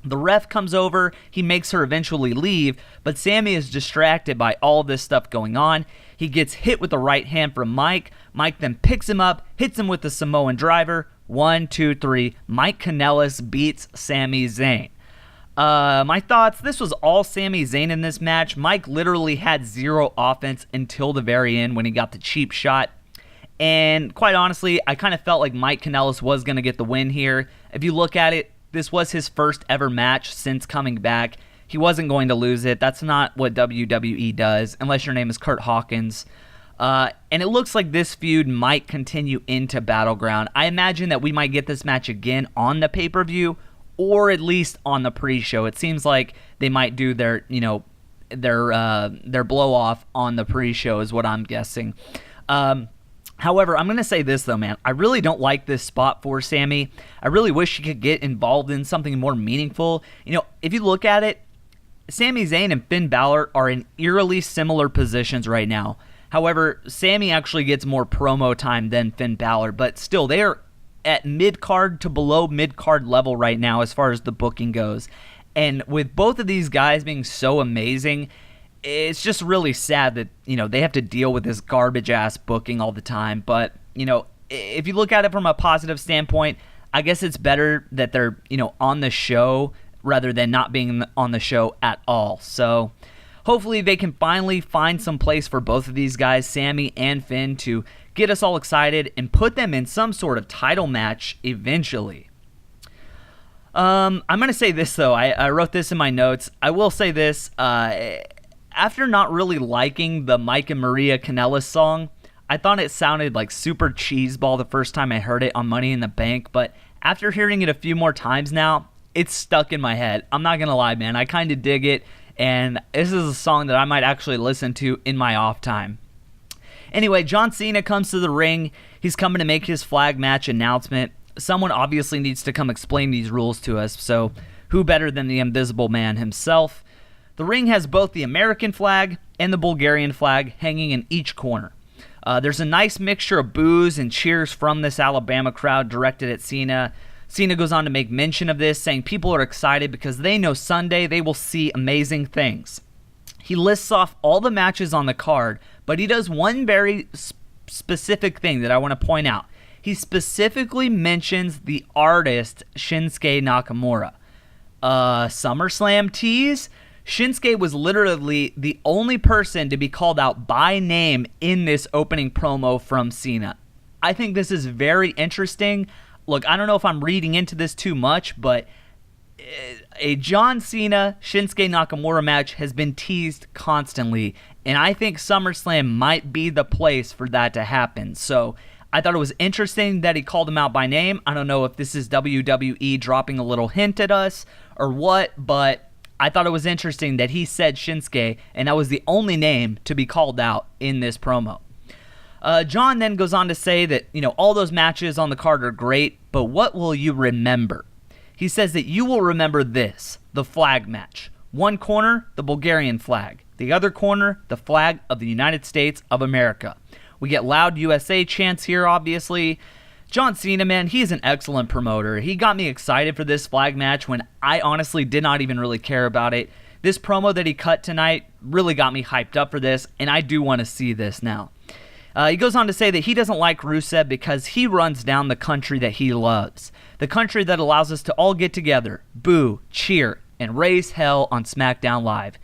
The ref comes over, he makes her eventually leave, but Sami is distracted by all this stuff going on. He gets hit with the right hand from Mike. Mike then picks him up, hits him with the Samoan driver. 1, 2, 3. Mike Kanellis beats Sami Zayn. My thoughts, this was all Sami Zayn in this match. Mike literally had zero offense until the very end when he got the cheap shot. And quite honestly, I kind of felt like Mike Kanellis was going to get the win here. If you look at it, this was his first ever match since coming back. He wasn't going to lose it. That's not what WWE does, unless your name is Kurt Hawkins. And it looks like this feud might continue into Battleground. I imagine that we might get this match again on the pay-per-view, or at least on the pre-show. It seems like they might do their, their blow off on the pre-show is what I'm guessing. However, I'm going to say this, though, man. I really don't like this spot for Sami. I really wish he could get involved in something more meaningful. If you look at it, Sami Zayn and Finn Balor are in eerily similar positions right now. However, Sami actually gets more promo time than Finn Balor, but still, they are at mid-card to below mid-card level right now as far as the booking goes. And with both of these guys being so amazing, it's just really sad that, they have to deal with this garbage-ass booking all the time. But, if you look at it from a positive standpoint, I guess it's better that they're, on the show rather than not being on the show at all. So hopefully they can finally find some place for both of these guys, Sami and Finn, to get us all excited and put them in some sort of title match eventually. I'm going to say this, though. I wrote this in my notes. I will say this. After not really liking the Mike and Maria Kanellis song, I thought it sounded like super cheeseball the first time I heard it on Money in the Bank, but after hearing it a few more times now, it's stuck in my head. I'm not going to lie, man. I kind of dig it, and this is a song that I might actually listen to in my off time. Anyway, John Cena comes to the ring. He's coming to make his flag match announcement. Someone obviously needs to come explain these rules to us, so who better than the Invisible Man himself? The ring has both the American flag and the Bulgarian flag hanging in each corner. There's a nice mixture of boos and cheers from this Alabama crowd directed at Cena. Cena goes on to make mention of this, saying people are excited because they know Sunday they will see amazing things. He lists off all the matches on the card, but he does one very specific thing that I want to point out. He specifically mentions the artist Shinsuke Nakamura. SummerSlam tease? Shinsuke was literally the only person to be called out by name in this opening promo from Cena. I think this is very interesting. Look, I don't know if I'm reading into this too much, but a John Cena Shinsuke Nakamura match has been teased constantly, and I think SummerSlam might be the place for that to happen. So I thought it was interesting that he called him out by name. I don't know if this is WWE dropping a little hint at us or what, but I thought it was interesting that he said Shinsuke, and that was the only name to be called out in this promo. John then goes on to say that, all those matches on the card are great, but what will you remember? He says that you will remember this, the flag match. One corner, the Bulgarian flag. The other corner, the flag of the United States of America. We get loud USA chants here, obviously. John Cena, man, he is an excellent promoter. He got me excited for this flag match when I honestly did not even really care about it. This promo that he cut tonight really got me hyped up for this, and I do want to see this now. He goes on to say that he doesn't like Rusev because he runs down the country that he loves. The country that allows us to all get together, boo, cheer, and raise hell on Smackdown Live.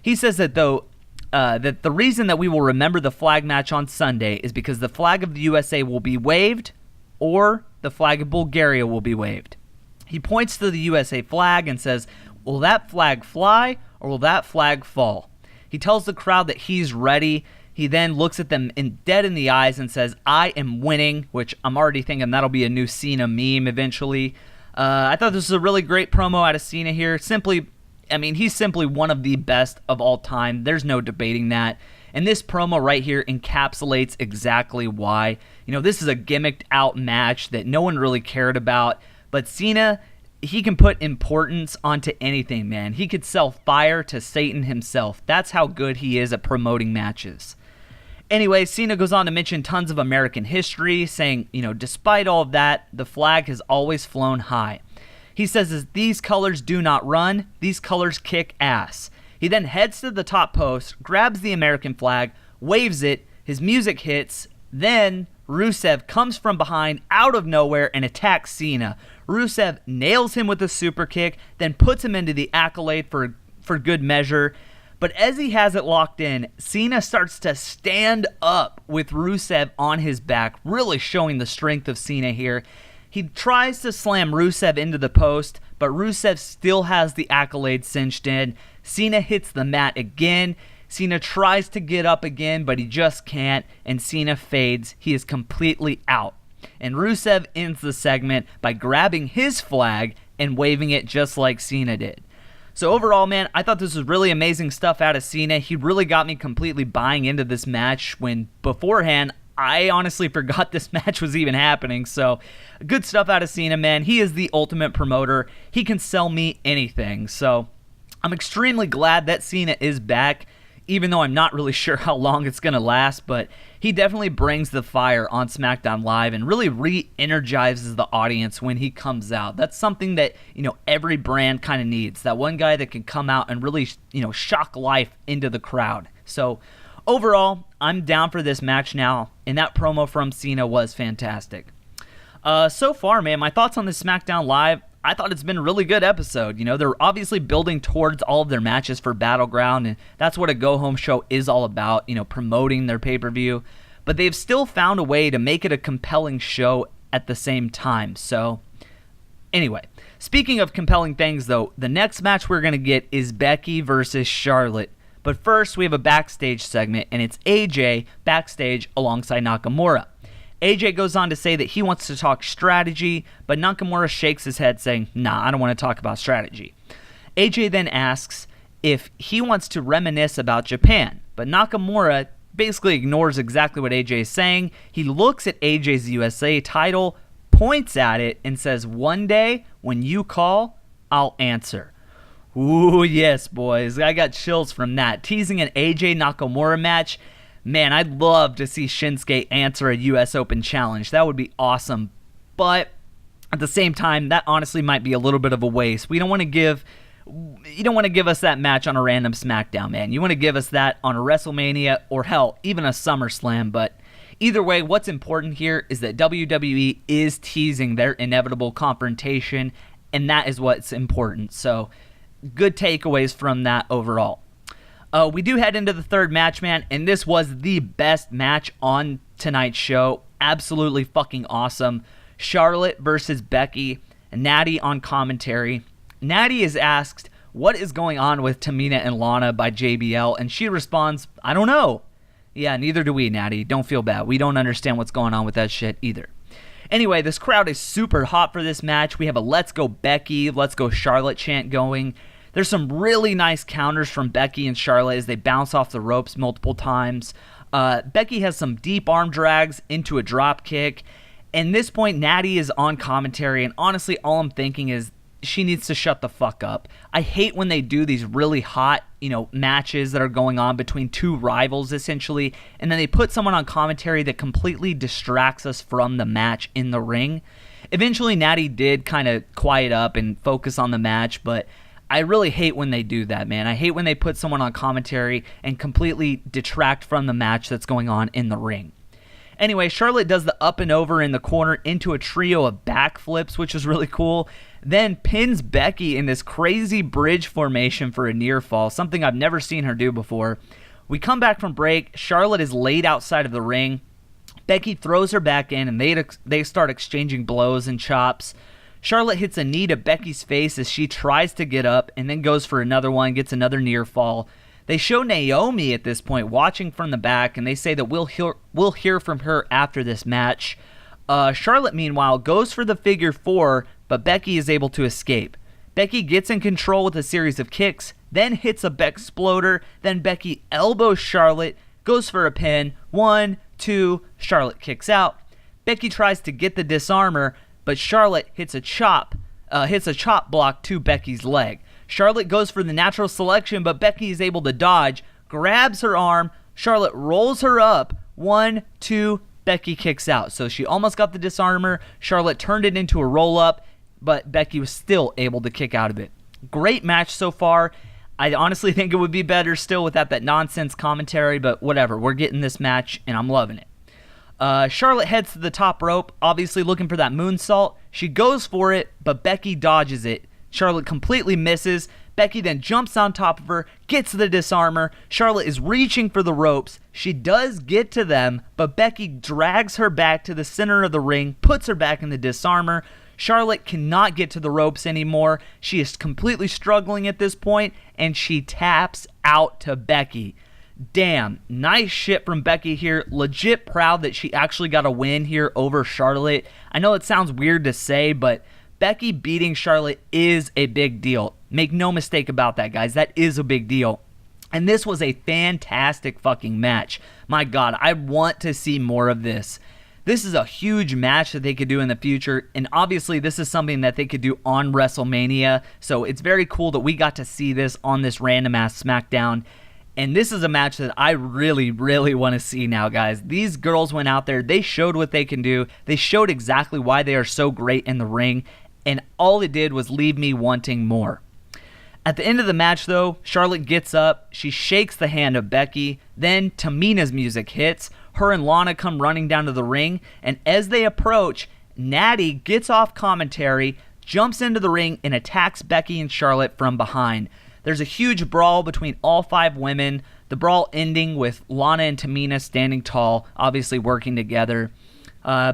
He says that that the reason that we will remember the flag match on Sunday is because the flag of the USA will be waved or the flag of Bulgaria will be waved. He points to the USA flag and says, will that flag fly or will that flag fall? He tells the crowd that he's ready. He then looks at them dead in the eyes and says, I am winning, which I'm already thinking that'll be a new Cena meme eventually. I thought this was a really great promo out of Cena here. He's simply one of the best of all time. There's no debating that. And this promo right here encapsulates exactly why. This is a gimmicked out match that no one really cared about. But Cena, he can put importance onto anything, man. He could sell fire to Satan himself. That's how good he is at promoting matches. Anyway, Cena goes on to mention tons of American history, saying, despite all of that, the flag has always flown high. He says as these colors do not run, these colors kick ass. He then heads to the top post, grabs the American flag, waves it, his music hits, then Rusev comes from behind out of nowhere and attacks Cena. Rusev nails him with a super kick, then puts him into the accolade for good measure. But as he has it locked in, Cena starts to stand up with Rusev on his back, really showing the strength of Cena here. He tries to slam Rusev into the post, but Rusev still has the accolade cinched in. Cena hits the mat again. Cena tries to get up again, but he just can't, and Cena fades. He is completely out. And Rusev ends the segment by grabbing his flag and waving it just like Cena did. So overall, man, I thought this was really amazing stuff out of Cena. He really got me completely buying into this match when beforehand, I honestly forgot this match was even happening. So good stuff out of Cena, man. He is the ultimate promoter. He can sell me anything. So I'm extremely glad that Cena is back, even though I'm not really sure how long it's going to last, but he definitely brings the fire on SmackDown Live and really re-energizes the audience when he comes out. That's something that, every brand kind of needs. That one guy that can come out and really, shock life into the crowd. So overall, I'm down for this match now, and that promo from Cena was fantastic. So far, man, my thoughts on this SmackDown Live, I thought it's been a really good episode. They're obviously building towards all of their matches for Battleground, and that's what a go-home show is all about, promoting their pay-per-view. But they've still found a way to make it a compelling show at the same time. So, anyway, speaking of compelling things, though, the next match we're going to get is Becky versus Charlotte. But first, we have a backstage segment, and it's AJ backstage alongside Nakamura. AJ goes on to say that he wants to talk strategy, but Nakamura shakes his head saying, nah, I don't want to talk about strategy. AJ then asks if he wants to reminisce about Japan, but Nakamura basically ignores exactly what AJ is saying. He looks at AJ's USA title, points at it, and says, one day, when you call, I'll answer. Ooh, yes, boys. I got chills from that. Teasing an AJ Nakamura match. Man, I'd love to see Shinsuke answer a US Open challenge. That would be awesome. But at the same time, that honestly might be a little bit of a waste. You don't want to give us that match on a random SmackDown, man. You want to give us that on a WrestleMania or hell, even a SummerSlam. But either way, what's important here is that WWE is teasing their inevitable confrontation, and that is what's important. So good takeaways from that overall. We do head into the third match, man, and this was the best match on tonight's show. Absolutely fucking awesome. Charlotte versus Becky, Natty on commentary. Natty is asked, what is going on with Tamina and Lana by JBL? And she responds, I don't know. Yeah, neither do we, Natty. Don't feel bad. We don't understand what's going on with that shit either. Anyway, this crowd is super hot for this match. We have a Let's Go Becky, Let's Go Charlotte chant going. There's some really nice counters from Becky and Charlotte as they bounce off the ropes multiple times. Becky has some deep arm drags into a drop kick. And this point, Natty is on commentary, and honestly, all I'm thinking is she needs to shut the fuck up. I hate when they do these really hot, matches that are going on between two rivals, essentially, and then they put someone on commentary that completely distracts us from the match in the ring. Eventually, Natty did kind of quiet up and focus on the match, but I really hate when they do that, man. I hate when they put someone on commentary and completely detract from the match that's going on in the ring. Anyway, Charlotte does the up and over in the corner into a trio of backflips, which is really cool. Then pins Becky in this crazy bridge formation for a near fall, something I've never seen her do before. We come back from break. Charlotte is laid outside of the ring. Becky throws her back in, and they start exchanging blows and chops. Charlotte hits a knee to Becky's face as she tries to get up and then goes for another one, gets another near fall. They show Naomi at this point watching from the back, and they say that we'll hear from her after this match. Charlotte, meanwhile, goes for the figure four, but Becky is able to escape. Becky gets in control with a series of kicks, then hits a Bexploder, then Becky elbows Charlotte, goes for a pin. 1, 2, Charlotte kicks out. Becky tries to get the disarmer, but Charlotte hits a chop block to Becky's leg. Charlotte goes for the natural selection, but Becky is able to dodge, grabs her arm, Charlotte rolls her up. 1, 2, Becky kicks out. So she almost got the disarmer. Charlotte turned it into a roll-up, but Becky was still able to kick out of it. Great match so far. I honestly think it would be better still without that nonsense commentary, but whatever. We're getting this match, and I'm loving it. Charlotte heads to the top rope, obviously looking for that moonsault. She goes for it, but Becky dodges it. Charlotte completely misses. Becky then jumps on top of her, gets the disarmer. Charlotte is reaching for the ropes. She does get to them, but Becky drags her back to the center of the ring, puts her back in the disarmer. Charlotte cannot get to the ropes anymore. She is completely struggling at this point, and she taps out to Becky. Damn, nice shit from Becky here. Legit proud that she actually got a win here over Charlotte. I know it sounds weird to say, but Becky beating Charlotte is a big deal. Make no mistake about that, guys. That is a big deal. And this was a fantastic fucking match. My God, I want to see more of this. This is a huge match that they could do in the future, and obviously this is something that they could do on WrestleMania, so it's very cool that we got to see this on this random-ass Smackdown, and this is a match that I really, really want to see now, guys. These girls went out there, they showed what they can do, they showed exactly why they are so great in the ring, and all it did was leave me wanting more. At the end of the match, though, Charlotte gets up, she shakes the hand of Becky, then Tamina's music hits, her and Lana come running down to the ring, and as they approach, Natty gets off commentary, jumps into the ring, and attacks Becky and Charlotte from behind. There's a huge brawl between all 5 women, the brawl ending with Lana and Tamina standing tall, obviously working together.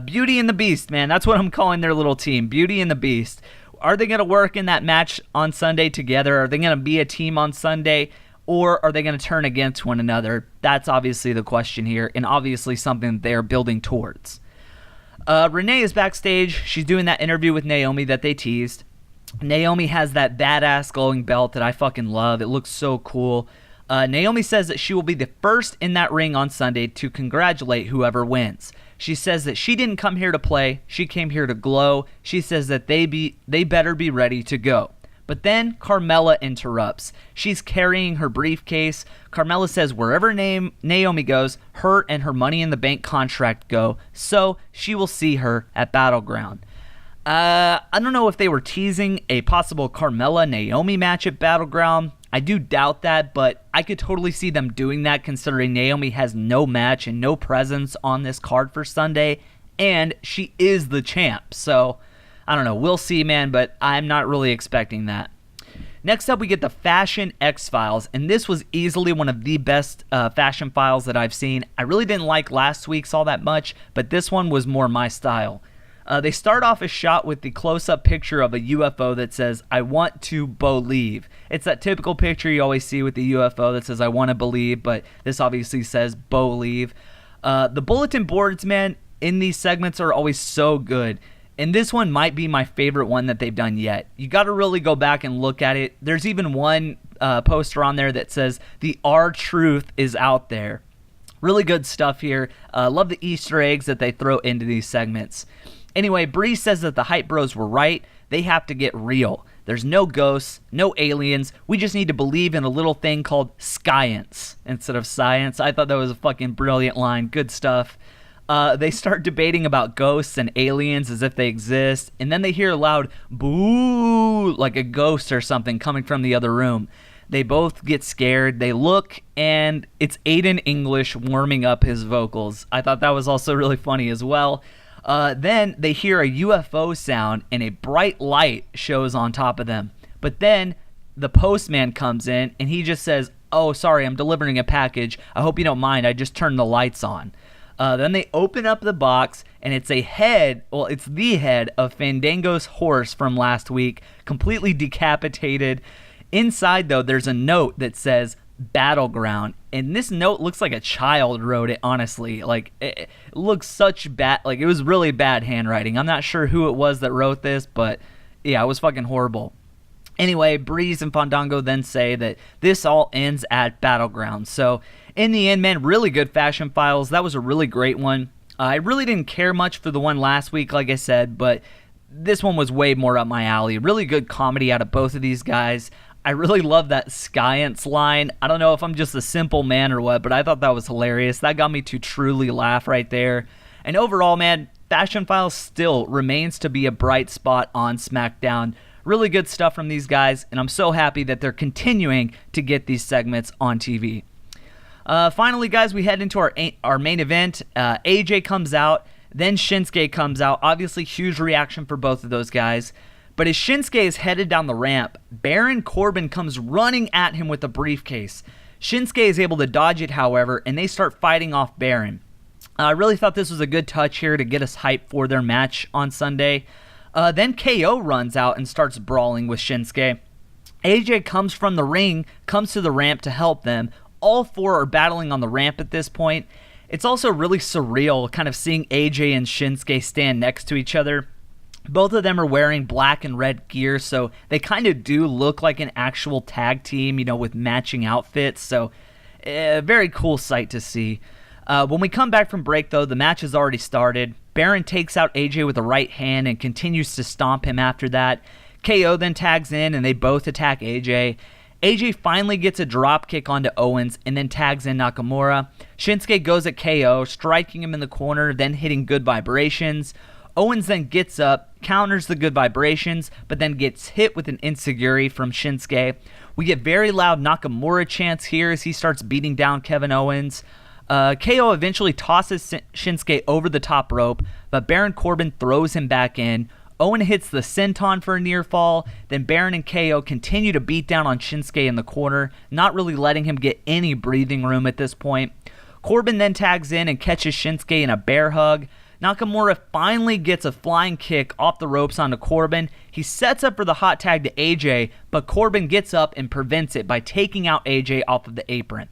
Beauty and the Beast, man, that's what I'm calling their little team, Beauty and the Beast. Are they going to work in that match on Sunday together? Are they going to be a team on Sunday? Or are they going to turn against one another? That's obviously the question here, and obviously something they're building towards. Renee is backstage. She's doing that interview with Naomi that they teased. Naomi has that badass glowing belt that I fucking love. It looks so cool. Naomi says that she will be the first in that ring on Sunday to congratulate whoever wins. She says that she didn't come here to play. She came here to glow. She says that they better be ready to go. But then Carmella interrupts. She's carrying her briefcase. Carmella says wherever Naomi goes, her and her Money in the Bank contract go, so she will see her at Battleground. I don't know if they were teasing a possible Carmella-Naomi match at Battleground. I do doubt that, but I could totally see them doing that considering Naomi has no match and no presence on this card for Sunday, and she is the champ, so I don't know. We'll see, man, but I'm not really expecting that. Next up, we get the Fashion X-Files, and this was easily one of the best fashion files that I've seen. I really didn't like last week's all that much, but this one was more my style. They start off a shot with the close-up picture of a UFO that says, "I want to believe." It's that typical picture you always see with the UFO that says, "I want to believe," but this obviously says, "believe." The bulletin boards, man, in these segments are always so good. And this one might be my favorite one that they've done yet. You got to really go back and look at it. There's even one poster on there that says, "The R-Truth is out there." Really good stuff here. Love the Easter eggs that they throw into these segments. Anyway, Bree says that the Hype Bros were right. They have to get real. There's no ghosts, no aliens. We just need to believe in a little thing called science instead of science. I thought that was a fucking brilliant line. Good stuff. They start debating about ghosts and aliens as if they exist, and then they hear a loud boo, like a ghost or something coming from the other room. They both get scared. They look, and it's Aiden English warming up his vocals. I thought that was also really funny as well. Then they hear a UFO sound, and a bright light shows on top of them. But then the postman comes in, and he just says, "Oh, sorry, I'm delivering a package. I hope you don't mind. I just turned the lights on." Then they open up the box, and it's a head, well, it's the head of Fandango's horse from last week, completely decapitated. Inside, though, there's a note that says, "Battleground." And this note looks like a child wrote it, honestly. Like, it looks such bad, like, it was really bad handwriting. I'm not sure who it was that wrote this, but yeah, it was fucking horrible. Anyway, Breeze and Fandango then say that this all ends at Battleground. So, in the end, man, really good fashion files. That was a really great one. I really didn't care much for the one last week, like I said, but this one was way more up my alley. Really good comedy out of both of these guys. I really love that science line. I don't know if I'm just a simple man or what, but I thought that was hilarious. That got me to truly laugh right there. And overall, man, Fashion Files still remains to be a bright spot on Smackdown. Really good stuff from these guys, and I'm so happy that they're continuing to get these segments on TV. Finally, guys, we head into our main event. AJ comes out, then Shinsuke comes out. Obviously, huge reaction for both of those guys. But as Shinsuke is headed down the ramp, Baron Corbin comes running at him with a briefcase. Shinsuke is able to dodge it, however, and they start fighting off Baron. I really thought this was a good touch here to get us hyped for their match on Sunday. Then KO runs out and starts brawling with Shinsuke. AJ comes from the ring, comes to the ramp to help them. All four are battling on the ramp at this point. It's also really surreal kind of seeing AJ and Shinsuke stand next to each other. Both of them are wearing black and red gear, so they kind of do look like an actual tag team, with matching outfits. So, a very cool sight to see. When we come back from break, though, the match has already started. Baron takes out AJ with a right hand and continues to stomp him after that. KO then tags in, and they both attack AJ. AJ finally gets a drop kick onto Owens and then tags in Nakamura. Shinsuke goes at KO, striking him in the corner, then hitting good vibrations. Owens then gets up, counters the good vibrations, but then gets hit with an enziguri from Shinsuke. We get very loud Nakamura chants here as he starts beating down Kevin Owens. KO eventually tosses Shinsuke over the top rope, but Baron Corbin throws him back in. Owen hits the senton for a near fall. Then Baron and KO continue to beat down on Shinsuke in the corner, not really letting him get any breathing room at this point. Corbin then tags in and catches Shinsuke in a bear hug. Nakamura finally gets a flying kick off the ropes onto Corbin. He sets up for the hot tag to AJ, but Corbin gets up and prevents it by taking out AJ off of the apron.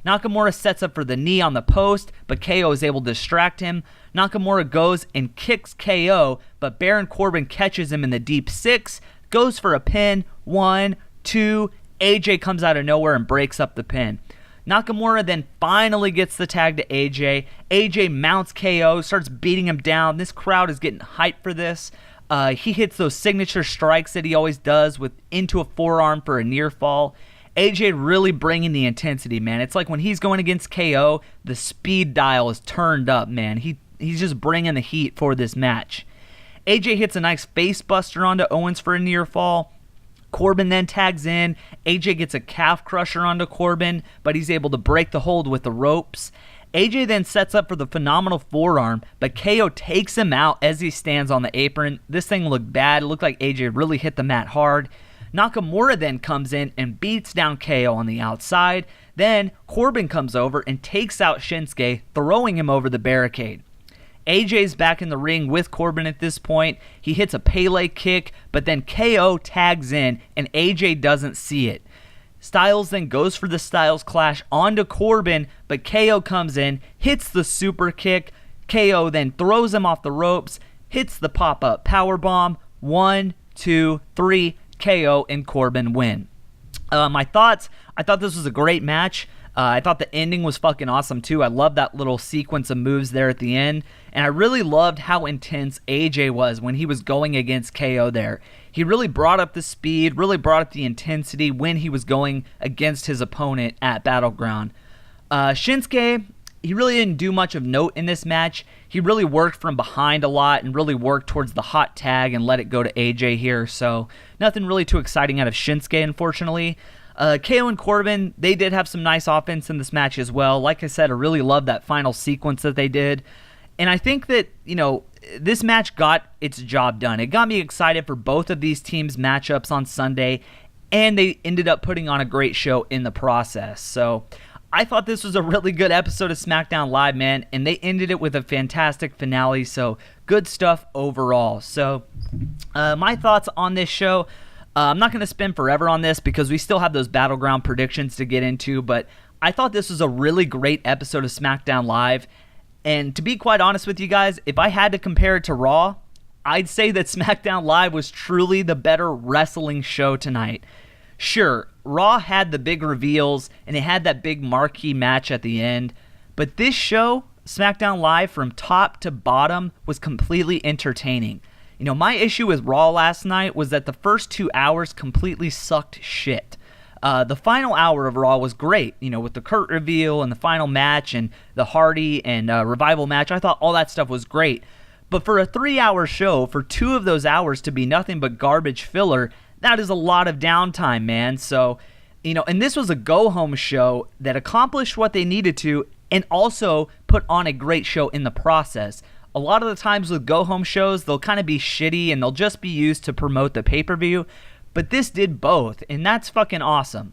Nakamura sets up for the knee on the post, but KO is able to distract him. Nakamura goes and kicks KO, but Baron Corbin catches him in the deep six, goes for a pin. 1, 2, AJ comes out of nowhere and breaks up the pin. Nakamura then finally gets the tag to AJ. AJ mounts KO, starts beating him down. This crowd is getting hyped for this. He hits those signature strikes that he always does into a forearm for a near fall. AJ really bringing the intensity, man. It's like when he's going against KO, the speed dial is turned up, man. He's just bringing the heat for this match. AJ hits a nice face buster onto Owens for a near fall. Corbin then tags in. AJ gets a calf crusher onto Corbin, but he's able to break the hold with the ropes. AJ then sets up for the phenomenal forearm, but KO takes him out as he stands on the apron. This thing looked bad. It looked like AJ really hit the mat hard. Nakamura then comes in and beats down KO on the outside. Then Corbin comes over and takes out Shinsuke, throwing him over the barricade. AJ's back in the ring with Corbin at this point. He hits a Pele kick, but then KO tags in and AJ doesn't see it. Styles then goes for the Styles Clash onto Corbin, but KO comes in, hits the super kick. KO then throws him off the ropes, hits the pop-up powerbomb. 1, 2, 3, KO and Corbin win. My thoughts, I thought this was a great match. I thought the ending was fucking awesome too. I love that little sequence of moves there at the end. And I really loved how intense AJ was when he was going against KO there. He really brought up the speed, really brought up the intensity when he was going against his opponent at Battleground. Shinsuke, he really didn't do much of note in this match. He really worked from behind a lot and really worked towards the hot tag and let it go to AJ here. So nothing really too exciting out of Shinsuke, unfortunately. KO and Corbin, they did have some nice offense in this match as well. Like I said, I really loved that final sequence that they did. And I think that, this match got its job done. It got me excited for both of these teams' matchups on Sunday, and they ended up putting on a great show in the process. So I thought this was a really good episode of Smackdown Live, man, and they ended it with a fantastic finale. So good stuff overall. So my thoughts on this show, I'm not going to spend forever on this because we still have those Battleground predictions to get into, but I thought this was a really great episode of Smackdown Live. And to be quite honest with you guys, if I had to compare it to Raw, I'd say that SmackDown Live was truly the better wrestling show tonight. Sure, Raw had the big reveals and it had that big marquee match at the end, but this show, SmackDown Live, from top to bottom, was completely entertaining. My issue with Raw last night was that the first 2 hours completely sucked shit. The final hour of Raw was great, with the Kurt reveal and the final match and the Hardy and Revival match. I thought all that stuff was great. But for a 3-hour show, for 2 of those hours to be nothing but garbage filler, that is a lot of downtime, man. So, and this was a go-home show that accomplished what they needed to and also put on a great show in the process. A lot of the times with go-home shows, they'll kind of be shitty and they'll just be used to promote the pay-per-view. But this did both, and that's fucking awesome.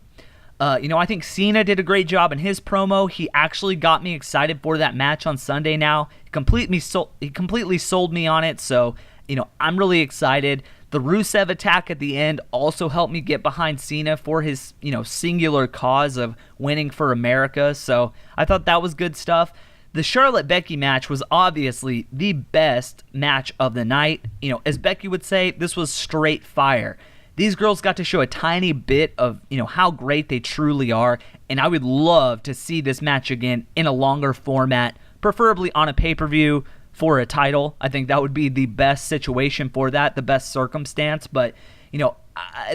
I think Cena did a great job in his promo. He actually got me excited for that match on Sunday now. He completely sold me on it, so, I'm really excited. The Rusev attack at the end also helped me get behind Cena for his, singular cause of winning for America, so I thought that was good stuff. The Charlotte-Becky match was obviously the best match of the night. As Becky would say, this was straight fire. These girls got to show a tiny bit of, how great they truly are, and I would love to see this match again in a longer format, preferably on a pay-per-view for a title. I think that would be the best situation for that, the best circumstance, but,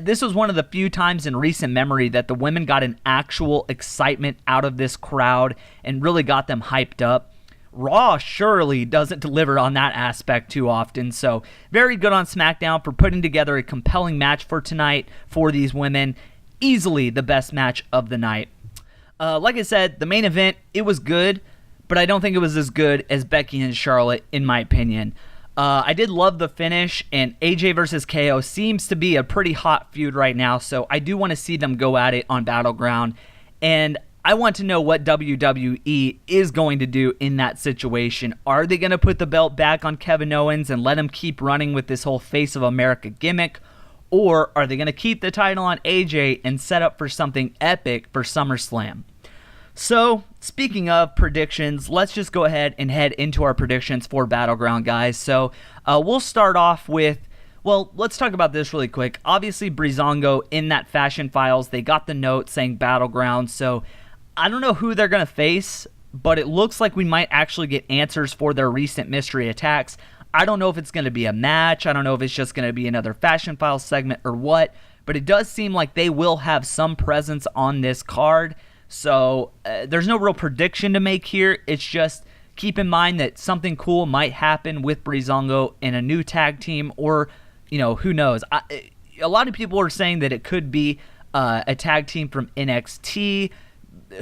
this was one of the few times in recent memory that the women got an actual excitement out of this crowd and really got them hyped up. Raw surely doesn't deliver on that aspect too often, so very good on SmackDown for putting together a compelling match for tonight for these women. Easily the best match of the night. Like I said, the main event, it was good, but I don't think it was as good as Becky and Charlotte, in my opinion. I did love the finish, and AJ versus KO seems to be a pretty hot feud right now, so I do want to see them go at it on Battleground, and I want to know what WWE is going to do in that situation. Are they going to put the belt back on Kevin Owens and let him keep running with this whole Face of America gimmick, or are they going to keep the title on AJ and set up for something epic for SummerSlam? So, speaking of predictions, let's just go ahead and head into our predictions for Battleground, guys. So, we'll start off with, let's talk about this really quick. Obviously, Breezango in that Fashion Files, they got the note saying Battleground, so I don't know who they're going to face, but it looks like we might actually get answers for their recent mystery attacks. I don't know if it's going to be a match. I don't know if it's just going to be another Fashion Files segment or what, but it does seem like they will have some presence on this card. So there's no real prediction to make here. It's just keep in mind that something cool might happen with Breezango in a new tag team, or, who knows. A lot of people are saying that it could be a tag team from NXT.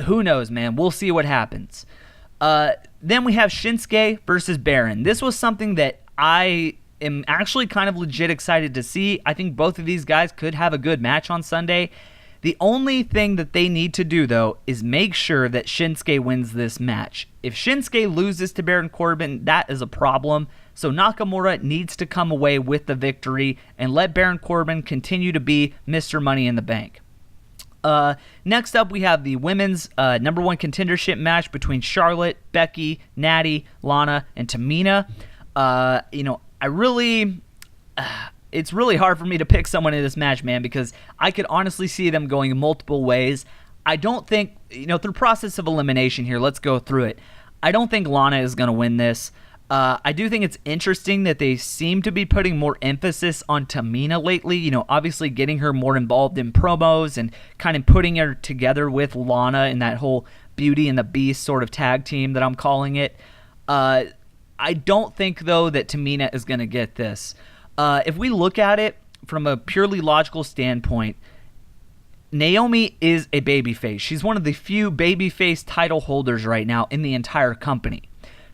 Who knows, man? We'll see what happens. Then we have Shinsuke versus Baron. This was something that I am actually kind of legit excited to see. I think both of these guys could have a good match on Sunday. The only thing that they need to do, though, is make sure that Shinsuke wins this match. If Shinsuke loses to Baron Corbin, that is a problem. So Nakamura needs to come away with the victory and let Baron Corbin continue to be Mr. Money in the Bank. Next up, we have the women's number one contendership match between Charlotte, Becky, Natty, Lana, and Tamina. It's really hard for me to pick someone in this match, man, because I could honestly see them going multiple ways. I don't think, through process of elimination here, let's go through it. I don't think Lana is going to win this. I do think it's interesting that they seem to be putting more emphasis on Tamina lately, obviously getting her more involved in promos and kind of putting her together with Lana in that whole Beauty and the Beast sort of tag team that I'm calling it. I don't think, though, that Tamina is going to get this. If we look at it from a purely logical standpoint, Naomi is a babyface. She's one of the few babyface title holders right now in the entire company.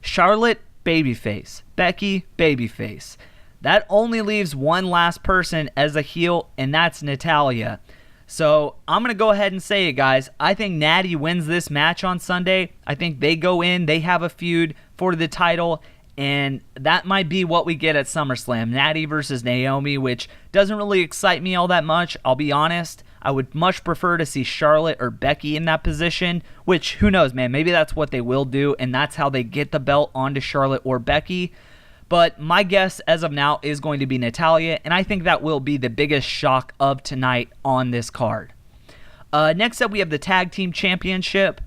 Charlotte, babyface. Becky, babyface. That only leaves one last person as a heel, and that's Natalya. So I'm going to go ahead and say it, guys. I think Natty wins this match on Sunday. I think they go in, they have a feud for the title, and that might be what we get at SummerSlam. Natty versus Naomi, which doesn't really excite me all that much, I'll be honest. I would much prefer to see Charlotte or Becky in that position, which, who knows, man, maybe that's what they will do, and that's how they get the belt onto Charlotte or Becky. But my guess as of now is going to be Natalya, and I think that will be the biggest shock of tonight on this card. Next up, we have the Tag Team Championship,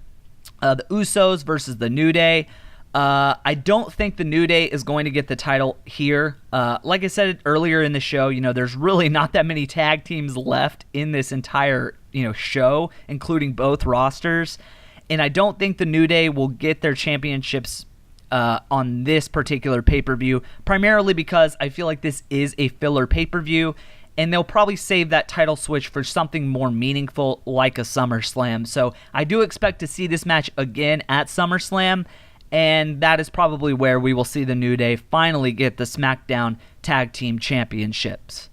the Usos versus the New Day. I don't think the New Day is going to get the title here. Like I said earlier in the show, there's really not that many tag teams left in this entire, show, including both rosters. And I don't think the New Day will get their championships on this particular pay-per-view, primarily because I feel like this is a filler pay-per-view, and they'll probably save that title switch for something more meaningful like a SummerSlam. So I do expect to see this match again at SummerSlam, and that is probably where we will see the New Day finally get the SmackDown Tag Team Championships.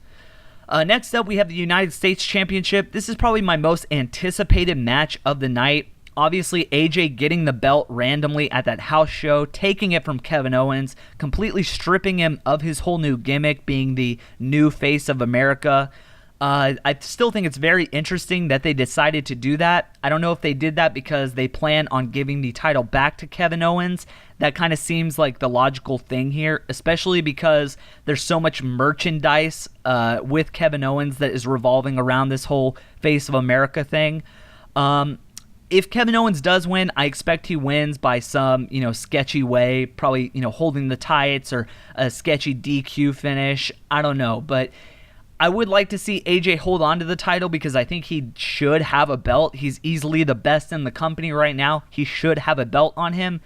Next up, we have the United States Championship. This is probably my most anticipated match of the night. Obviously, AJ getting the belt randomly at that house show, taking it from Kevin Owens, completely stripping him of his whole new gimmick, being the new face of America. I still think it's very interesting that they decided to do that. I don't know if they did that because they plan on giving the title back to Kevin Owens. That kind of seems like the logical thing here, especially because there's so much merchandise with Kevin Owens that is revolving around this whole Face of America thing. If Kevin Owens does win, I expect he wins by some, sketchy way, probably, holding the tights or a sketchy DQ finish. I don't know, but I would like to see AJ hold on to the title because I think he should have a belt. He's easily the best in the company right now. He should have a belt on him.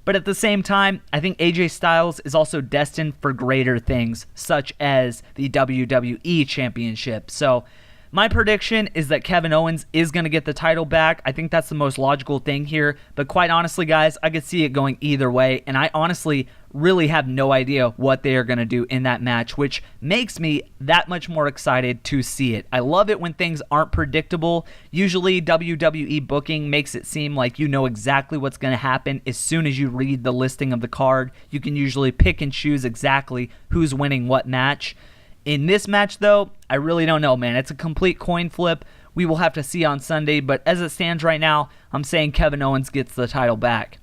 But at the same time, I think AJ Styles is also destined for greater things, such as the WWE Championship. So my prediction is that Kevin Owens is going to get the title back. I think that's the most logical thing here. But quite honestly, guys, I could see it going either way. And I honestly really have no idea what they are going to do in that match, which makes me that much more excited to see it. I love it when things aren't predictable. Usually WWE booking makes it seem like you know exactly what's going to happen as soon as you read the listing of the card. You can usually pick and choose exactly who's winning what match. In this match, though, I really don't know, man. It's a complete coin flip. We will have to see on Sunday, but as it stands right now, I'm saying Kevin Owens gets the title back.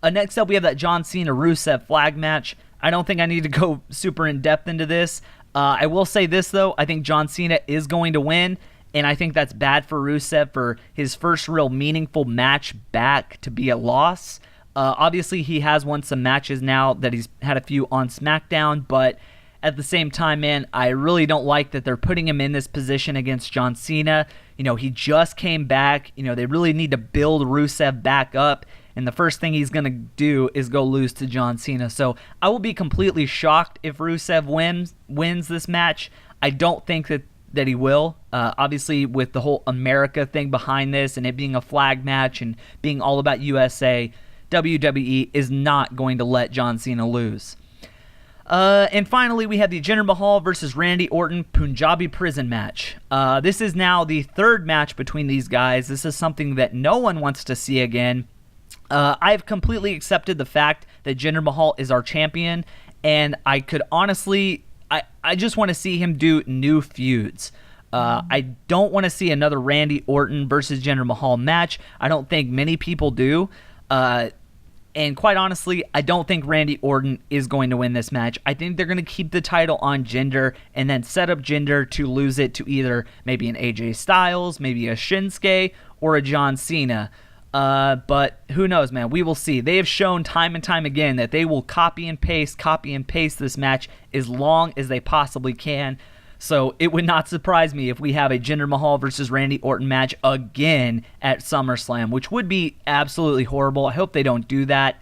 Next up, we have that John Cena-Rusev flag match. I don't think I need to go super in-depth into this. I will say this, though. I think John Cena is going to win, and I think that's bad for Rusev for his first real meaningful match back to be a loss. Obviously, he has won some matches now that he's had a few on Smackdown, but at the same time, man, I really don't like that they're putting him in this position against John Cena. He just came back. They really need to build Rusev back up. And the first thing he's going to do is go lose to John Cena. So I will be completely shocked if Rusev wins this match. I don't think that he will. Obviously, with the whole America thing behind this and it being a flag match and being all about USA, WWE is not going to let John Cena lose. And finally, we have the Jinder Mahal versus Randy Orton Punjabi Prison match. This is now the third match between these guys. This is something that no one wants to see again. I've completely accepted the fact that Jinder Mahal is our champion, and I could honestly, I just want to see him do new feuds. I don't want to see another Randy Orton versus Jinder Mahal match. I don't think many people do. And quite honestly, I don't think Randy Orton is going to win this match. I think they're going to keep the title on Jinder and then set up Jinder to lose it to either maybe an AJ Styles, maybe a Shinsuke, or a John Cena. But who knows, man? We will see. They have shown time and time again that they will copy and paste this match as long as they possibly can. So it would not surprise me if we have a Jinder Mahal versus Randy Orton match again at SummerSlam, which would be absolutely horrible. I hope they don't do that,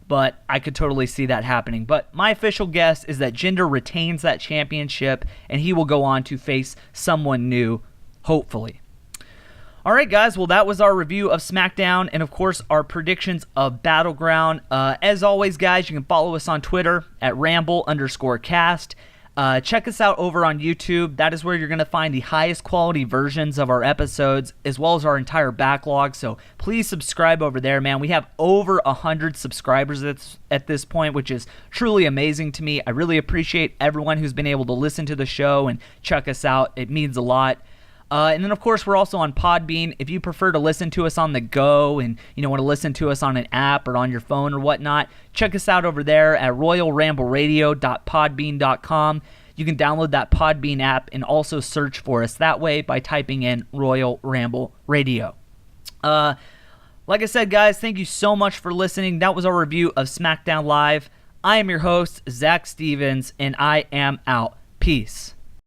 but I could totally see that happening. But my official guess is that Jinder retains that championship, and he will go on to face someone new, hopefully. All right, guys, well, that was our review of SmackDown and, of course, our predictions of Battleground. As always, guys, you can follow us on Twitter at @ramble_cast. Check us out over on YouTube. That is where you're going to find the highest quality versions of our episodes, as well as our entire backlog. So please subscribe over there, man. We have over 100 subscribers at this point, which is truly amazing to me. I really appreciate everyone who's been able to listen to the show and check us out. It means a lot. And then, of course, we're also on Podbean. If you prefer to listen to us on the go and want to listen to us on an app or on your phone or whatnot, check us out over there at royalrambleradio.podbean.com. You can download that Podbean app and also search for us that way by typing in Royal Ramble Radio. Like I said, guys, thank you so much for listening. That was our review of SmackDown Live. I am your host, Zach Stevens, and I am out. Peace.